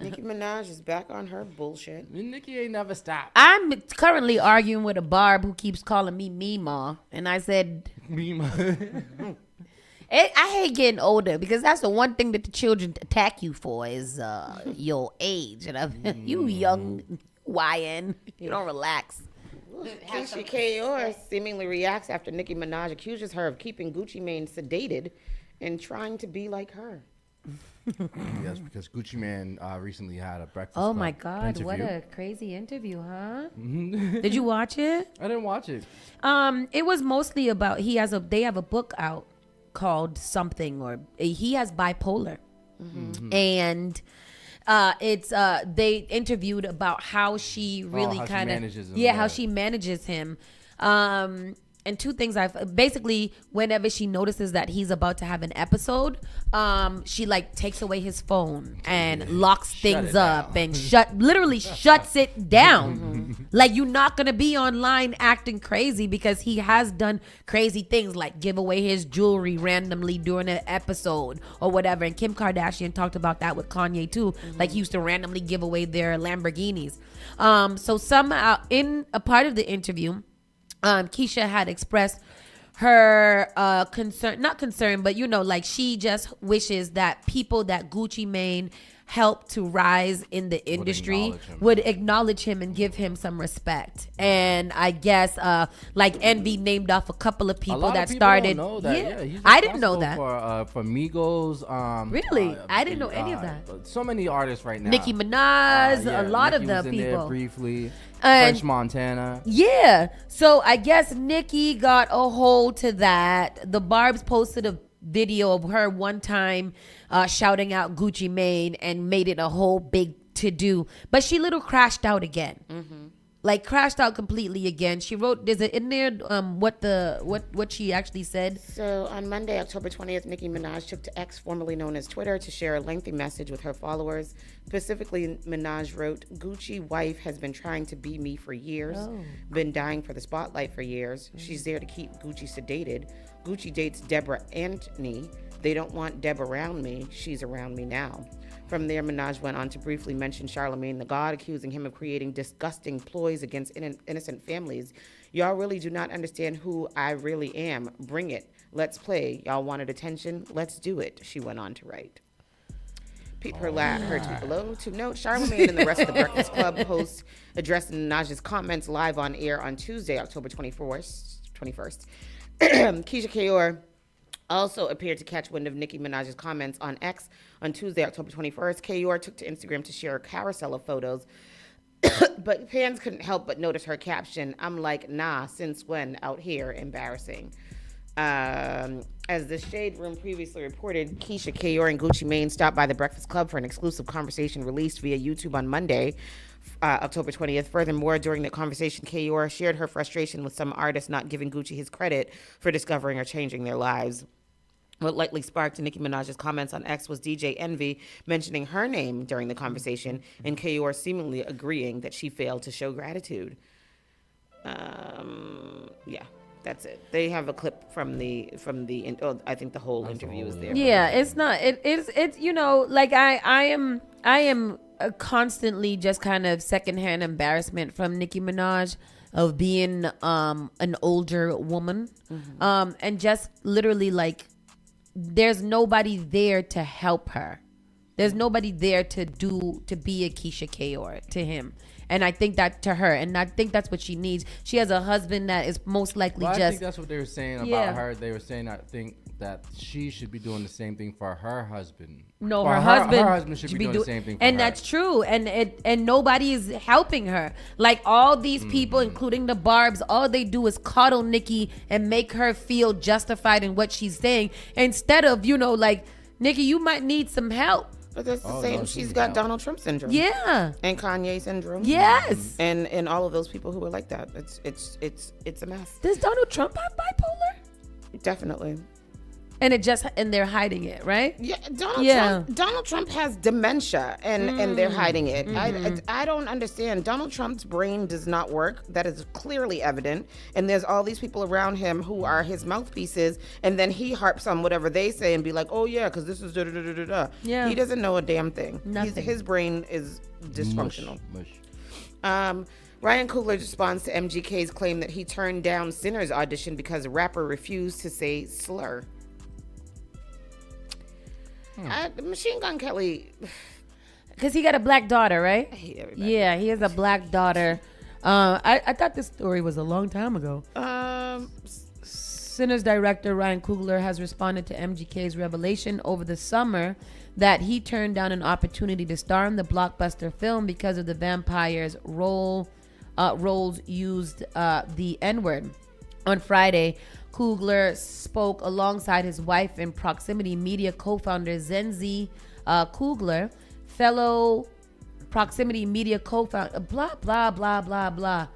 Nicki Minaj is back on her bullshit. Nicki ain't never stopped. I'm currently arguing with a Barb who keeps calling me Mima. And I said... Mima. I hate getting older because that's the one thing that the children attack you for is your age. And you young YN, you don't relax. Keisha Kayor seemingly reacts after Nicki Minaj accuses her of keeping Gucci Mane sedated and trying to be like her. Yes, because Gucci Mane recently had a breakfast. Oh my God, interview. what a crazy interview, huh? Did you watch it? I didn't watch it. It was mostly about they have a book out called something, or he has bipolar. And it's they interviewed about how she really kind of how she manages him. And two things basically whenever she notices that he's about to have an episode, she like takes away his phone and locks things up and literally shuts it down. Like, you're not gonna be online acting crazy because he has done crazy things like give away his jewelry randomly during an episode or whatever. And Kim Kardashian talked about that with Kanye too. Like, he used to randomly give away their Lamborghinis. So somehow in a part of the interview, Keisha had expressed her not concern, but like she just wishes that people that Gucci Mane help to rise in the industry would acknowledge him and give him some respect. And I guess like Envy named off a couple of people that started. Don't know that. Yeah, he's I didn't know that. For Migos. Really? I didn't know any of that. So many artists right now. Nicki Minaj, a lot Nicki of the was in people. there briefly. And French Montana. Yeah. So I guess Nicki got a hold to that. The Barbs posted a video of her one time shouting out Gucci Mane and made it a whole big to-do. But she little crashed out again. Like crashed out completely again. She wrote, is it in there what she actually said? So on Monday, October 20th, Nicki Minaj took to X, formerly known as Twitter, to share a lengthy message with her followers. Specifically, Minaj wrote, "Gucci wife has been trying to be me for years, been dying for the spotlight for years. She's there to keep Gucci sedated. Gucci dates Deborah Antony. They don't want Deb around me. She's around me now." From there, Minaj went on to briefly mention Charlemagne the God, accusing him of creating disgusting ploys against innocent families. "Y'all really do not understand who I really am. Bring it. Let's play. Y'all wanted attention? Let's do it," she went on to write. Peep her tweet below. To note, Charlemagne and the rest of the Breakfast Club hosts addressed Minaj's comments live on air on Tuesday, October 21st. Keisha Kayor also appeared to catch wind of Nicki Minaj's comments on X on Tuesday, October 21st. Kayor took to Instagram to share a carousel of photos, but fans couldn't help but notice her caption, "I'm like, nah, since when? Out here, embarrassing." As the Shade Room previously reported, Keisha Kayor and Gucci Mane stopped by the Breakfast Club for an exclusive conversation released via YouTube on Monday, October 20th. Furthermore, during the conversation, Kayor shared her frustration with some artists not giving Gucci his credit for discovering or changing their lives. What likely sparked Nicki Minaj's comments on X was DJ Envy mentioning her name during the conversation, and Kayor seemingly agreeing that she failed to show gratitude. Yeah, that's it. They have a clip from the. I think the whole interview is there. Yeah, it's not. It's you know, like I am constantly just kind of secondhand embarrassment from Nicki Minaj of being an older woman, and just literally like. There's nobody there to help her. There's nobody there to be a Keisha Kayor to him. And I think that to her, and I think that's what she needs. She has a husband that is most likely I think that's what they were saying about her. They were saying, I think that she should be doing the same thing for her husband. No, her husband should be doing the same thing for and her. that's true. And nobody is helping her. Like all these people, including the Barbs, all they do is coddle Nicki and make her feel justified in what she's saying. Instead of, like, Nicki, you might need some help. But that's the same. She's got Donald Trump syndrome. Yeah. And Kanye syndrome. Yes. And all of those people who are like that. It's a mess. Does Donald Trump have bipolar? Definitely. And they're hiding it, right? Yeah, Donald Trump has dementia, and they're hiding it. I don't understand. Donald Trump's brain does not work. That is clearly evident. And there's all these people around him who are his mouthpieces, and then he harps on whatever they say and be like, "Oh yeah, because this is da da da da da." Yeah. He doesn't know a damn thing. Nothing. His brain is dysfunctional. Mush. Ryan Coogler responds to MGK's claim that he turned down Sinner's audition because the rapper refused to say slur. Machine Gun Kelly, because he got a black daughter, right? I hate everybody. Yeah, he has a black daughter. I thought this story was a long time ago. Sinners director Ryan Coogler has responded to MGK's revelation over the summer that he turned down an opportunity to star in the blockbuster film because of the vampire's roles used the N-word. On Friday, Coogler spoke alongside his wife and Proximity Media co-founder Zenzi Coogler, fellow Proximity Media co-founder, blah, blah, blah, blah, blah.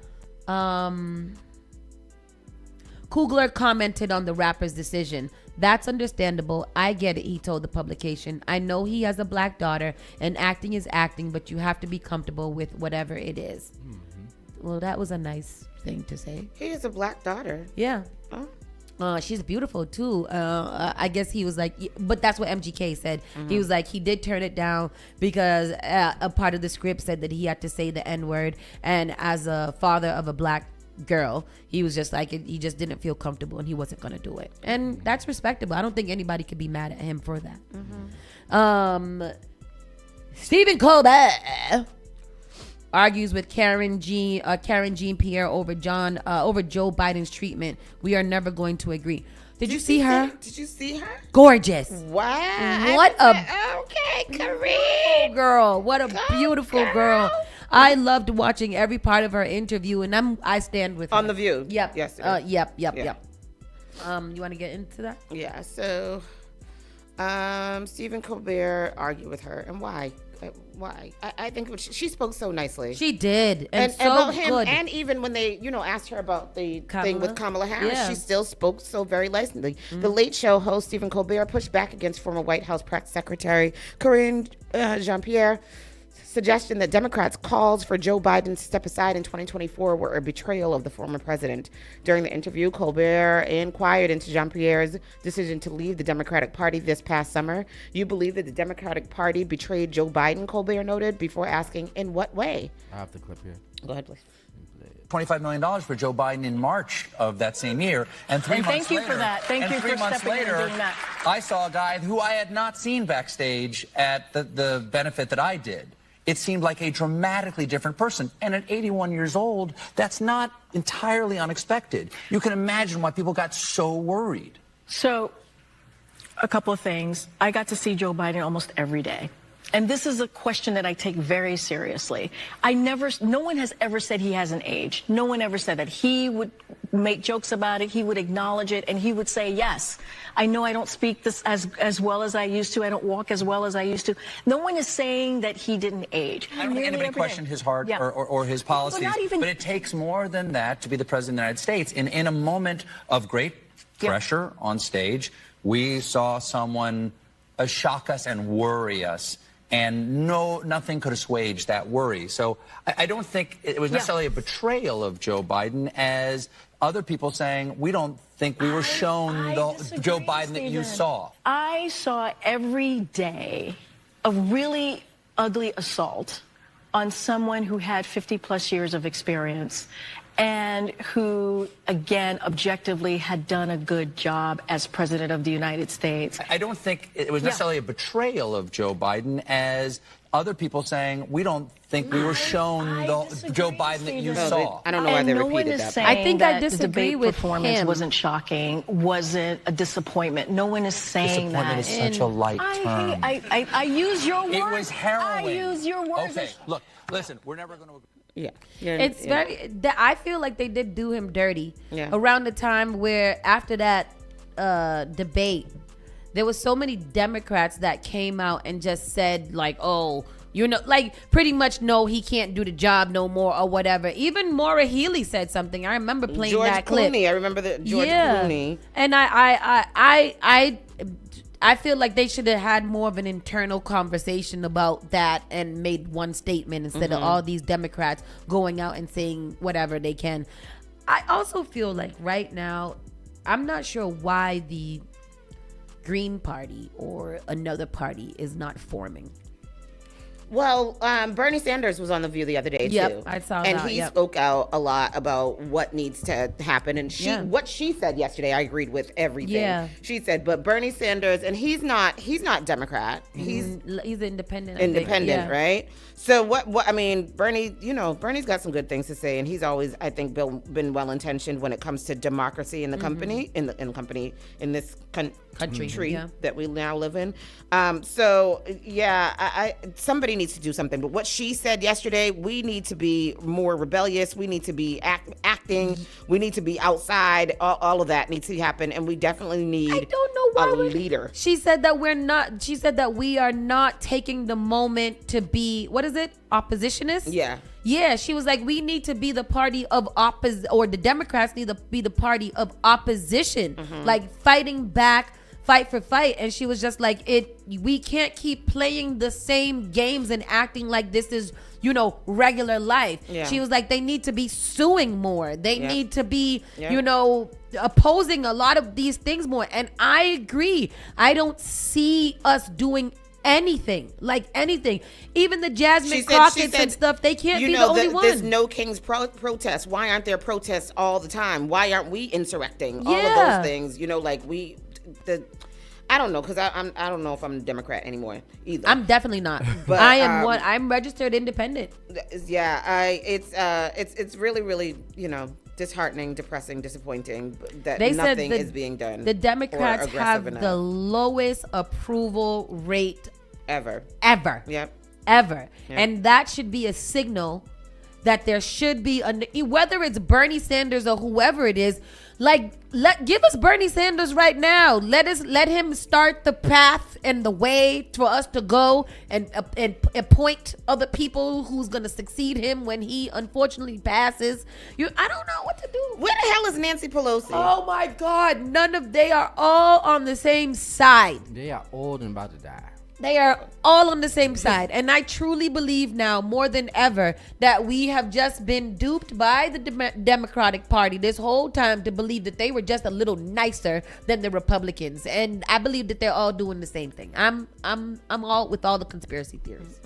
Coogler commented on the rapper's decision. "That's understandable. I get it," he told the publication. "I know he has a black daughter and acting is acting, but you have to be comfortable with whatever it is." Well, that was a nice thing to say. He has a black daughter. Yeah. She's beautiful too. I guess he was like, but that's what MGK said. He was like, he did turn it down because a part of the script said that he had to say the N-word, and as a father of a black girl, he was just like, he just didn't feel comfortable and he wasn't gonna do it, and that's respectable. I don't think anybody could be mad at him for that. Stephen Colbert argues with Karen Jean-Pierre over Joe Biden's treatment. We are never going to agree. Did you see her? Did you see her? Gorgeous. Wow. What a okay, Kareem. girl. What a beautiful girl. I loved watching every part of her interview, and I stand with her. On The View. Yep. Yes. Yep. You want to get into that? Yeah. So, Stephen Colbert argued with her, and why? Why? I think she spoke so nicely. She did, and so about him, good. and even when they, asked her about the thing with Kamala Harris, she still spoke so very nicely. The Late Show host Stephen Colbert pushed back against former White House press secretary Karine Jean-Pierre. Suggestion that Democrats' calls for Joe Biden to step aside in 2024 were a betrayal of the former president. During the interview, Colbert inquired into Jean-Pierre's decision to leave the Democratic Party this past summer. You believe that the Democratic Party betrayed Joe Biden, Colbert noted, before asking, in what way? I have the clip here. Go ahead, please. $25 million for Joe Biden in March of that same year. And three months thank you later, for that. Thank you for stepping in and doing that. I saw a guy who I had not seen backstage at the benefit that I did. It seemed like a dramatically different person. And at 81 years old, that's not entirely unexpected. You can imagine why people got so worried. So, a couple of things. I got to see Joe Biden almost every day. And this is a question that I take very seriously. No one has ever said he hasn't aged. No one ever said that. He would make jokes about it. He would acknowledge it. And he would say, yes, I know I don't speak this as well as I used to. I don't walk as well as I used to. No one is saying that he didn't age. I don't think anybody questioned his heart or his policies. But it takes more than that to be the president of the United States. In a moment of great pressure on stage, we saw someone shock us and worry us. And nothing could assuage that worry. So I don't think it was necessarily a betrayal of Joe Biden as other people saying, we don't think we were shown the Joe Biden that you saw. I saw every day a really ugly assault on someone who had 50 plus years of experience and who, again, objectively had done a good job as president of the United States. I don't think it was necessarily a betrayal of Joe Biden as other people saying, we don't think we were shown the Joe Biden that you saw. I don't know why they repeated that. I think I disagree with performance him. Wasn't shocking, wasn't a disappointment. No one is saying that. Disappointment is such a light term. I use your words. It was harrowing. I use your words. Okay, look, listen, we're never going to agree. It's very. I feel like they did do him dirty. Around the time where after that debate, there was so many Democrats that came out and just said like, "Oh, like pretty much no, he can't do the job no more or whatever." Even Maura Healey said something. I remember playing that clip. George Clooney. I remember that George Clooney. And I feel like they should have had more of an internal conversation about that and made one statement instead of all these Democrats going out and saying whatever they can. I also feel like right now, I'm not sure why the Green Party or another party is not forming. Well, Bernie Sanders was on The View the other day, too. I saw and that. he spoke out a lot about what needs to happen. And what she said yesterday, I agreed with everything. Yeah. She said, but Bernie Sanders, and he's not Democrat. He's independent. Independent, right? So what I mean, Bernie, Bernie's got some good things to say, and he's always, I think, been well intentioned when it comes to democracy in the company, in this country that we now live in. Somebody needs to do something. But what she said yesterday, we need to be more rebellious. We need to be acting. We need to be outside. All of that needs to happen, and we definitely need a leader. She said that we are not taking the moment to be, what is it? Oppositionist? Yeah, she was like, we need to be the party of or the Democrats need to be the party of opposition, like fighting back, fight for fight. And she was just like, we can't keep playing the same games and acting like this is, regular life. She was like, they need to be suing more. They need to be, opposing a lot of these things more. And I agree. I don't see us doing anything. Even the Jasmine Crockett's and stuff, they can't be the only one. There's no King's protests. Why aren't there protests all the time? Why aren't we insurrecting? All of those things, I don't know, because I don't know if I'm a Democrat anymore either. I'm definitely not. But I am I'm registered independent. Yeah, it's really, really, disheartening, depressing, disappointing that nothing is being done. The Democrats have the lowest approval rate ever. Yep. Ever. Yep. And that should be a signal that there should be whether it's Bernie Sanders or whoever it is, give us Bernie Sanders right now. Let him start the path and the way for us to go and appoint other people who's going to succeed him when he unfortunately passes. I don't know what to do. Where the hell is Nancy Pelosi? Oh my God. They are all on the same side. They are old and about to die. They are all on the same side. And I truly believe now more than ever that we have just been duped by the Democratic Party this whole time to believe that they were just a little nicer than the Republicans. And I believe that they're all doing the same thing. I'm all with all the conspiracy theories.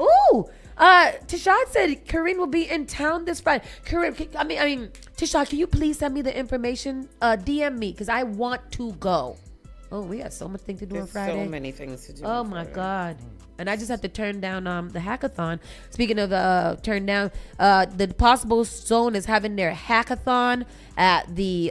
Ooh, Tashad said Karine will be in town this Friday. Tashad, can you please send me the information? DM me because I want to go. Oh, we got so much thing to do on Friday. So many things to do. Oh my God. And I just have to turn down the hackathon. Speaking of turn down, the Possible Zone is having their hackathon at the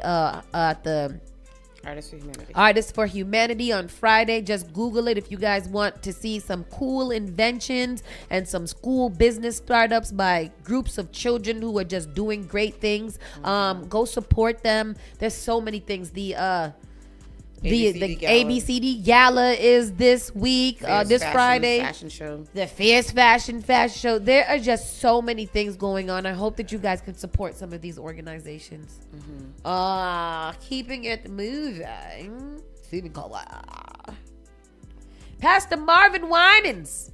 Artists for Humanity on Friday. Just Google it if you guys want to see some cool inventions and some school business startups by groups of children who are just doing great things. Go support them. There's so many things. The ABCD Gala is this week, this Friday. Fashion show. The Fierce Fashion Show. There are just so many things going on. I hope that you guys can support some of these organizations. Keeping it moving. Pastor Marvin Winans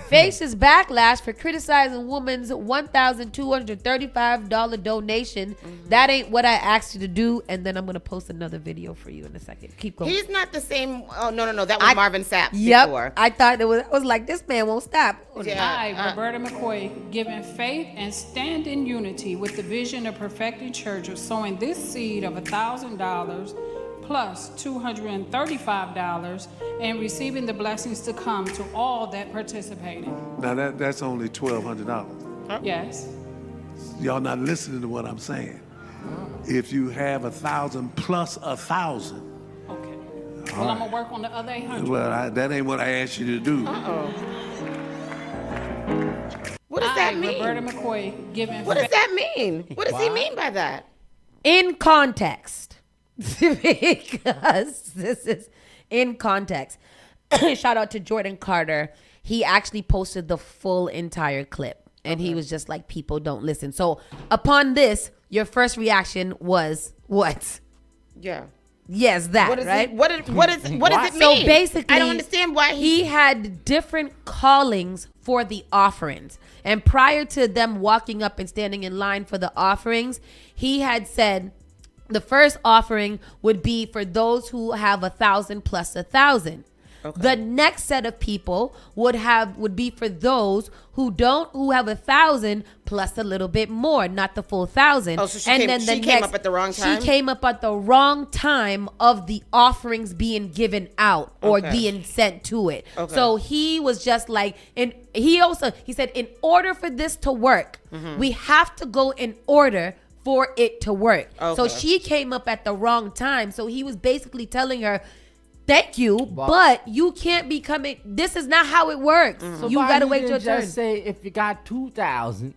faces backlash for criticizing woman's $1,235 donation. That ain't what I asked you to do. And then I'm going to post another video for you in a second. Keep going. He's not the same. Oh, no. That was Marvin Sapp before. I thought I was like, this man won't stop. I, Roberta McCoy, giving faith and stand in unity with the vision of Perfecting Church of sowing this seed of $1,000 plus $235 and receiving the blessings to come to all that participated. Now that's only $1,200. Yes. Y'all not listening to what I'm saying. If you have 1,000 plus 1,000. Okay. Well, I'm gonna work on the other 800. Well, that ain't what I asked you to do. What does that mean? Roberta McCoy, giving. What does that mean? What does he mean by that? In context. Because this is in context. Shout out to Jordan Carter. He actually posted the full entire clip and he was just like, people don't listen. So upon this, your first reaction was what? Yeah. Yes, that, right? What does it mean? So basically, I don't understand why he had different callings for the offerings. And prior to them walking up and standing in line for the offerings, he had said, the first offering would be for those who have 1,000 plus 1,000. Okay. The next set of people would be for those who have 1,000 plus a little bit more, not the full 1,000. Oh, so she came up at the wrong time? She came up at the wrong time of the offerings being given out or being sent to it. Okay. So he was just like, he said, in order for this to work, we have to go in order for it to work. Okay. So she came up at the wrong time. So he was basically telling her, thank you, but you can't be coming. This is not how it works. So you got to wait your turn. Just say if you got 2,000.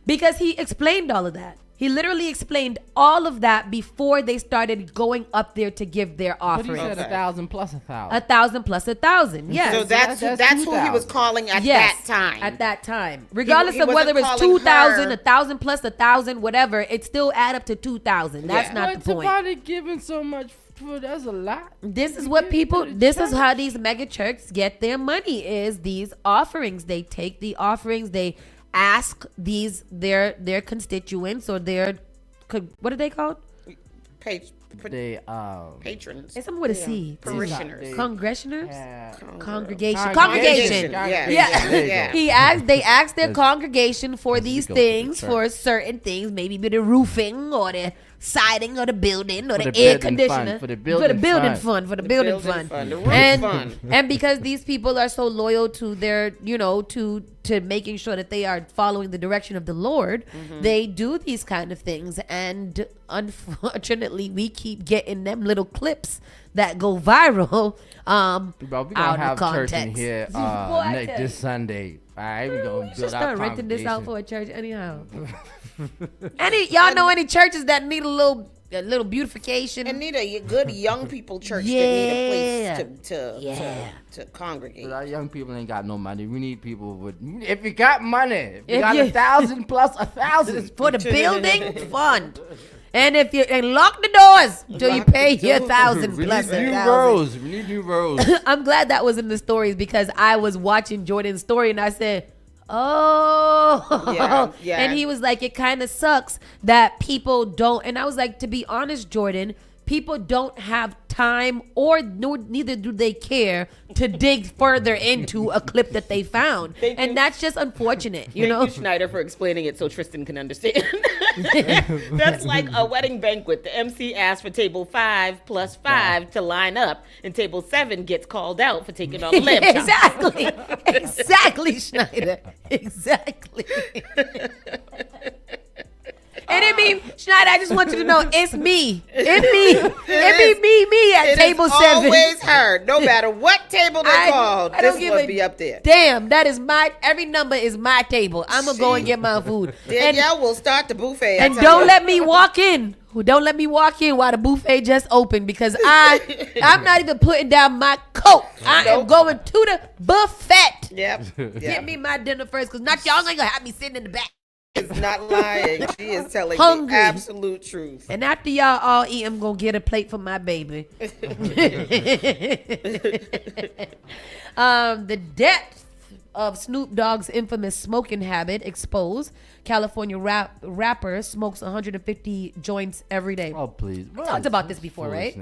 Because he explained all of that. He literally explained all of that before they started going up there to give their offering. But he said 1,000 plus 1,000. 1,000 plus 1,000. Yes. So that's who he was calling at that time. At that time, regardless of whether it's 2,000, 1,000 plus 1,000, whatever, it still add up to 2,000. That's not the point. Why are they giving so much? That's a lot. This is what people. This is how these mega churches get their money. Is these offerings? They take the offerings. They ask their constituents or their, what are they called? Patrons. It's something with a C. Parishioners. Congregation. Yeah. They ask their congregation for these things, for certain things, maybe the roofing or the siding or the building or For the the air building conditioner. fund, for the building fund. For the building fund. The roof And, fund. and because these people are so loyal to their, to making sure that they are following the direction of the Lord, they do these kind of things. And unfortunately, we keep getting them little clips that go viral. Bro, we out gonna of have church in context. here What? this Sunday. All right, we gonna We should build our start renting this out congregation. for a church anyhow. Y'all know any churches that need a little beautification? And need a good young people church Yeah. that need a place to congregate. But our young people ain't got no money. We need people with. If you got money, if you If got you- 1,000 plus 1,000 for the building fund. And if you lock the doors till you pay your 1,000 We plus need new 1,000. rows. We need new rows. I'm glad that was in the stories because I was watching Jordan's story and I said, oh, Yeah. And he was like, it kind of sucks that people don't. And I was like, to be honest, Jordan, people don't have time or neither do they care to dig further into a clip that they found. And that's just unfortunate, you know? Thank you, Schneider, for explaining it so Tristan can understand. That's like a wedding banquet. The MC asks for table 5 plus 5 to line up, and table 7 gets called out for taking all the lamb chops. Exactly, Schneider. Exactly. And it mean, Schneider, I just want you to know, it's me. It be me at table 7. Always her, no matter what table they called. I don't This give would a be up there. Damn, that is every number is my table. I'm going to go and get my food. Danielle will start the buffet. I And tell don't you. let me walk in. Don't let me walk in while the buffet just opened because I'm not even putting down my coat. I am going to the buffet. Yep. Get me my dinner first because not y'all ain't going to have me sitting in the back. Is not lying. She is telling Hungry. the absolute truth. And after y'all all eat, I'm going to get a plate for my baby. The depth of Snoop Dogg's infamous smoking habit exposed. California rapper smokes 150 joints every day. Oh, please. We talked about this before, right?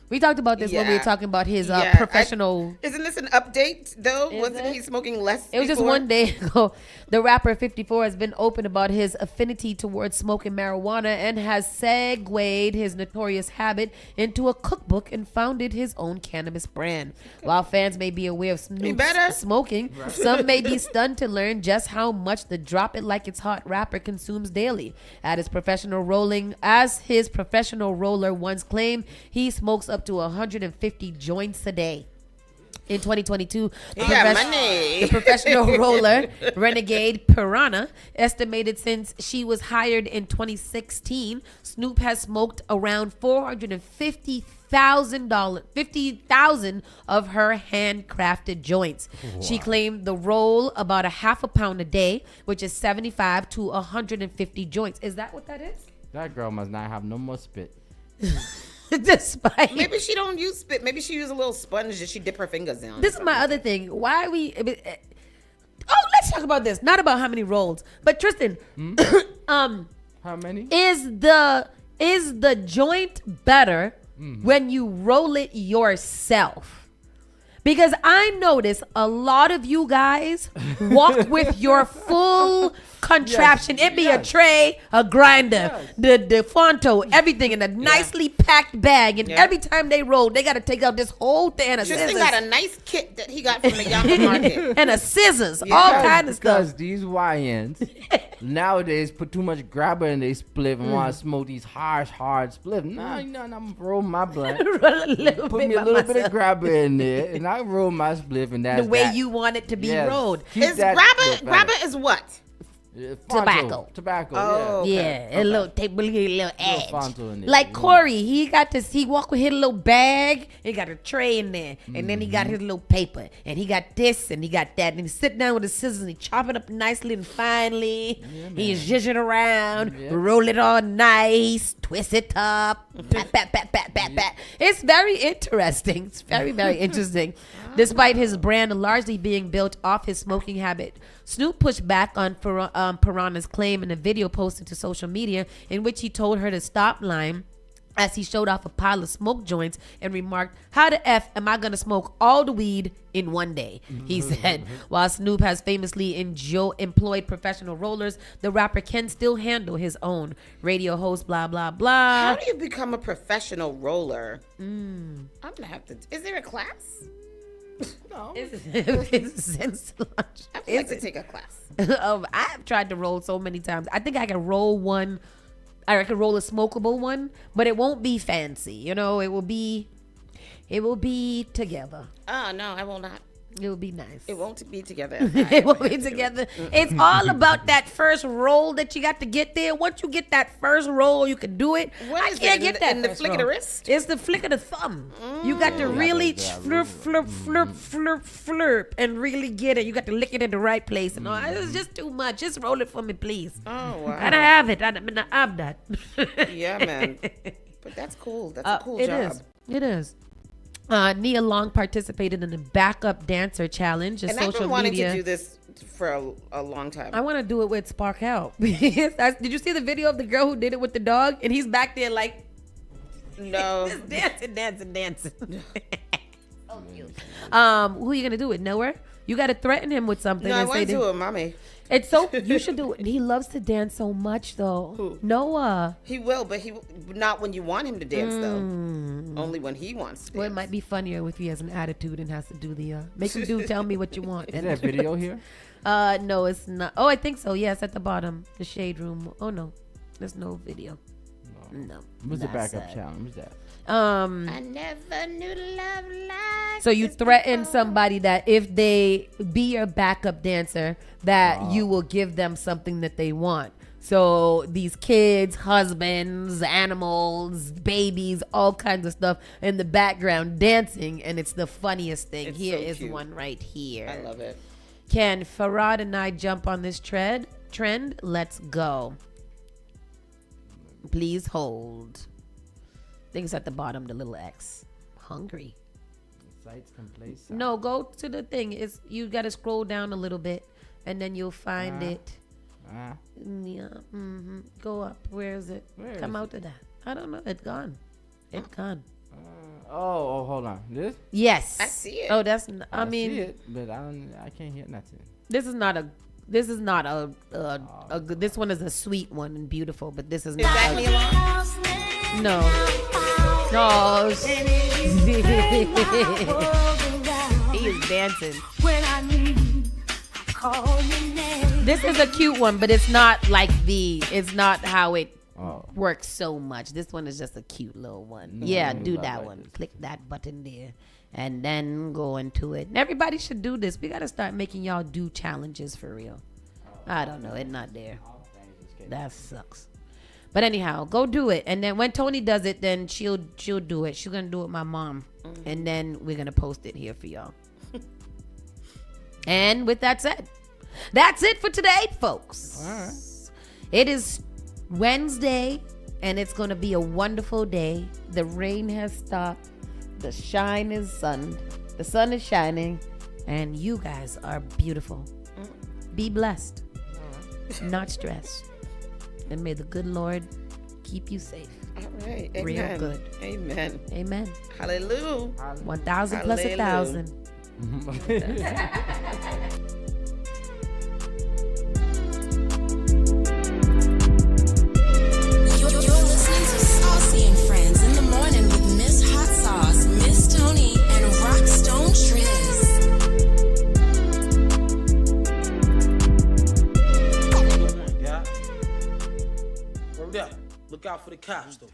We talked about this when we were talking about his Yeah, professional. Isn't this an update, though? Wasn't he smoking less It was just before? one day ago. The rapper 54 has been open about his affinity towards smoking marijuana and has segued his notorious habit into a cookbook and founded his own cannabis brand. While fans may be aware of Snoop's smoking, some may be stunned to learn just how much the Drop It Like It's Hot rapper consumes daily. As his professional roller once claimed, he smokes up to 150 joints a day. In 2022, the professional roller Renegade Piranha estimated since she was hired in 2016, Snoop has smoked around 50,000 of her handcrafted joints. Wow. She claimed the roll about a half a pound a day, which is 75 to 150 joints. Is that what that is? That girl must not have no more spit. Despite Maybe she don't use spit. Maybe she use a little sponge that she dip her fingers down. This is my other thing. Why are we? Let's talk about this. Not about how many rolls, but Tristan. How many? Is the joint better when you roll it yourself? Because I notice a lot of you guys walk with your full contraption. It be a tray, a grinder, the Fonto, everything in a nicely packed bag. And every time they roll, they got to take out this whole thing and a Tristan scissors. got a nice kit that he got from the Yama market. And a scissors, all kind of stuff. Because these YNs nowadays put too much grabber in their spliff and want to smoke these hard spliff. Nah, I'm gonna roll my blunt. Put me a little bit of grabber in there, and I roll my spliff, and that's the way that. you want it to be Yes. rolled. Keep Is that grabber better. is what? Tobacco. Tobacco. Oh, yeah. Yeah, a little edge. Fonto in there. Like Corey, he walk with his little bag. He got a tray in there, and then he got his little paper, and he got this, and he got that, and he sit down with his scissors and he chop it up nicely and finely. He zhuzh it around, roll it all nice, twist it up, pat. It's very interesting. It's very, very interesting. Despite his brand largely being built off his smoking habit, Snoop pushed back on Piranha's claim in a video posted to social media in which he told her to stop lying as he showed off a pile of smoke joints and remarked, "How the F am I going to smoke all the weed in one day?" He said. While Snoop has famously employed professional rollers, the rapper can still handle his own. Radio host, blah, blah, blah. How do you become a professional roller? I'm going to have to. Is there a class? No. I'd like to take a class. I've tried to roll so many times. I think I can roll one. I could roll a smokable one, but it won't be fancy. You know, it will be together. Oh, no, I will not. It will be nice. It won't be together. It won't be together. It's all about that first roll that you got to get there. Once you get that first roll, you can do it. What is that? In the flick of the wrist? It's the flick of the thumb. You got to really flirp, and really get it. You got to lick it in the right place. And all. It's just too much. Just roll it for me, please. Oh, wow. And I have it. I have that. Yeah, man. But that's cool. That's a cool job. It is. Nia Long participated in the backup dancer challenge. And I've been wanting to do this for a long time. I want to do it with Spark Help. Did you see the video of the girl who did it with the dog? And he's back there like, no, just dancing. So cute. Who are you gonna do it? Nowhere. You got to threaten him with something. No, I want to do it, mommy. It's so you should do it. And he loves to dance so much, though. Who? Noah. He will, but not when you want him to dance, though. Only when he wants to. Well, it might be funnier if he has an attitude and has to do the make him do. Tell me what you want. Is that video here? No, it's not. Oh, I think so. Yes, at the bottom, the shade room. Oh no, there's no video. No. What's the backup challenge? What's that? I never knew love like. So you threaten somebody that if they be your backup dancer, that you will give them something that they want. So these kids, husbands, animals, babies, all kinds of stuff in the background dancing, and it's the funniest thing. It's Here so is cute. one right here. I love it. Can Farad and I jump on this trend? Let's go. Please hold. I think it's at the bottom, the little X. Hungry. Sites can play sites. No, go to the thing. You got to scroll down a little bit, and then you'll find it. Yeah. Go up. Where is it? Come out of that. I don't know. It's gone. It's gone. Hold on. This? Yes. I see it. Oh, that's. I see it, but I can't hear nothing. This is not a. This one is a sweet one and beautiful, but this is not. Is that me alone? No. No. He is dancing. This is a cute one, but it's not it's not how it works so much. This one is just a cute little one. Yeah, do that one. Click that button there. And then go into it. And everybody should do this. We got to start making y'all do challenges for real. I don't know. It's not there. That sucks. But anyhow, go do it. And then when Tony does it, then she'll do it. She's going to do it with my mom. And then we're going to post it here for y'all. And with that said, that's it for today, folks. All right. It is Wednesday, and it's going to be a wonderful day. The rain has stopped. The sun is shining, and you guys are beautiful. Be blessed, not stressed, and may the good Lord keep you safe. All right. Amen. Real good. Amen. Amen. Hallelujah. 1,000 plus 1,000. You're listening to Saucy and Friends in the morning with Miss Hot Sauce, Miss Tony, and Rockstone Triz. Word up. Look out for the cops, though.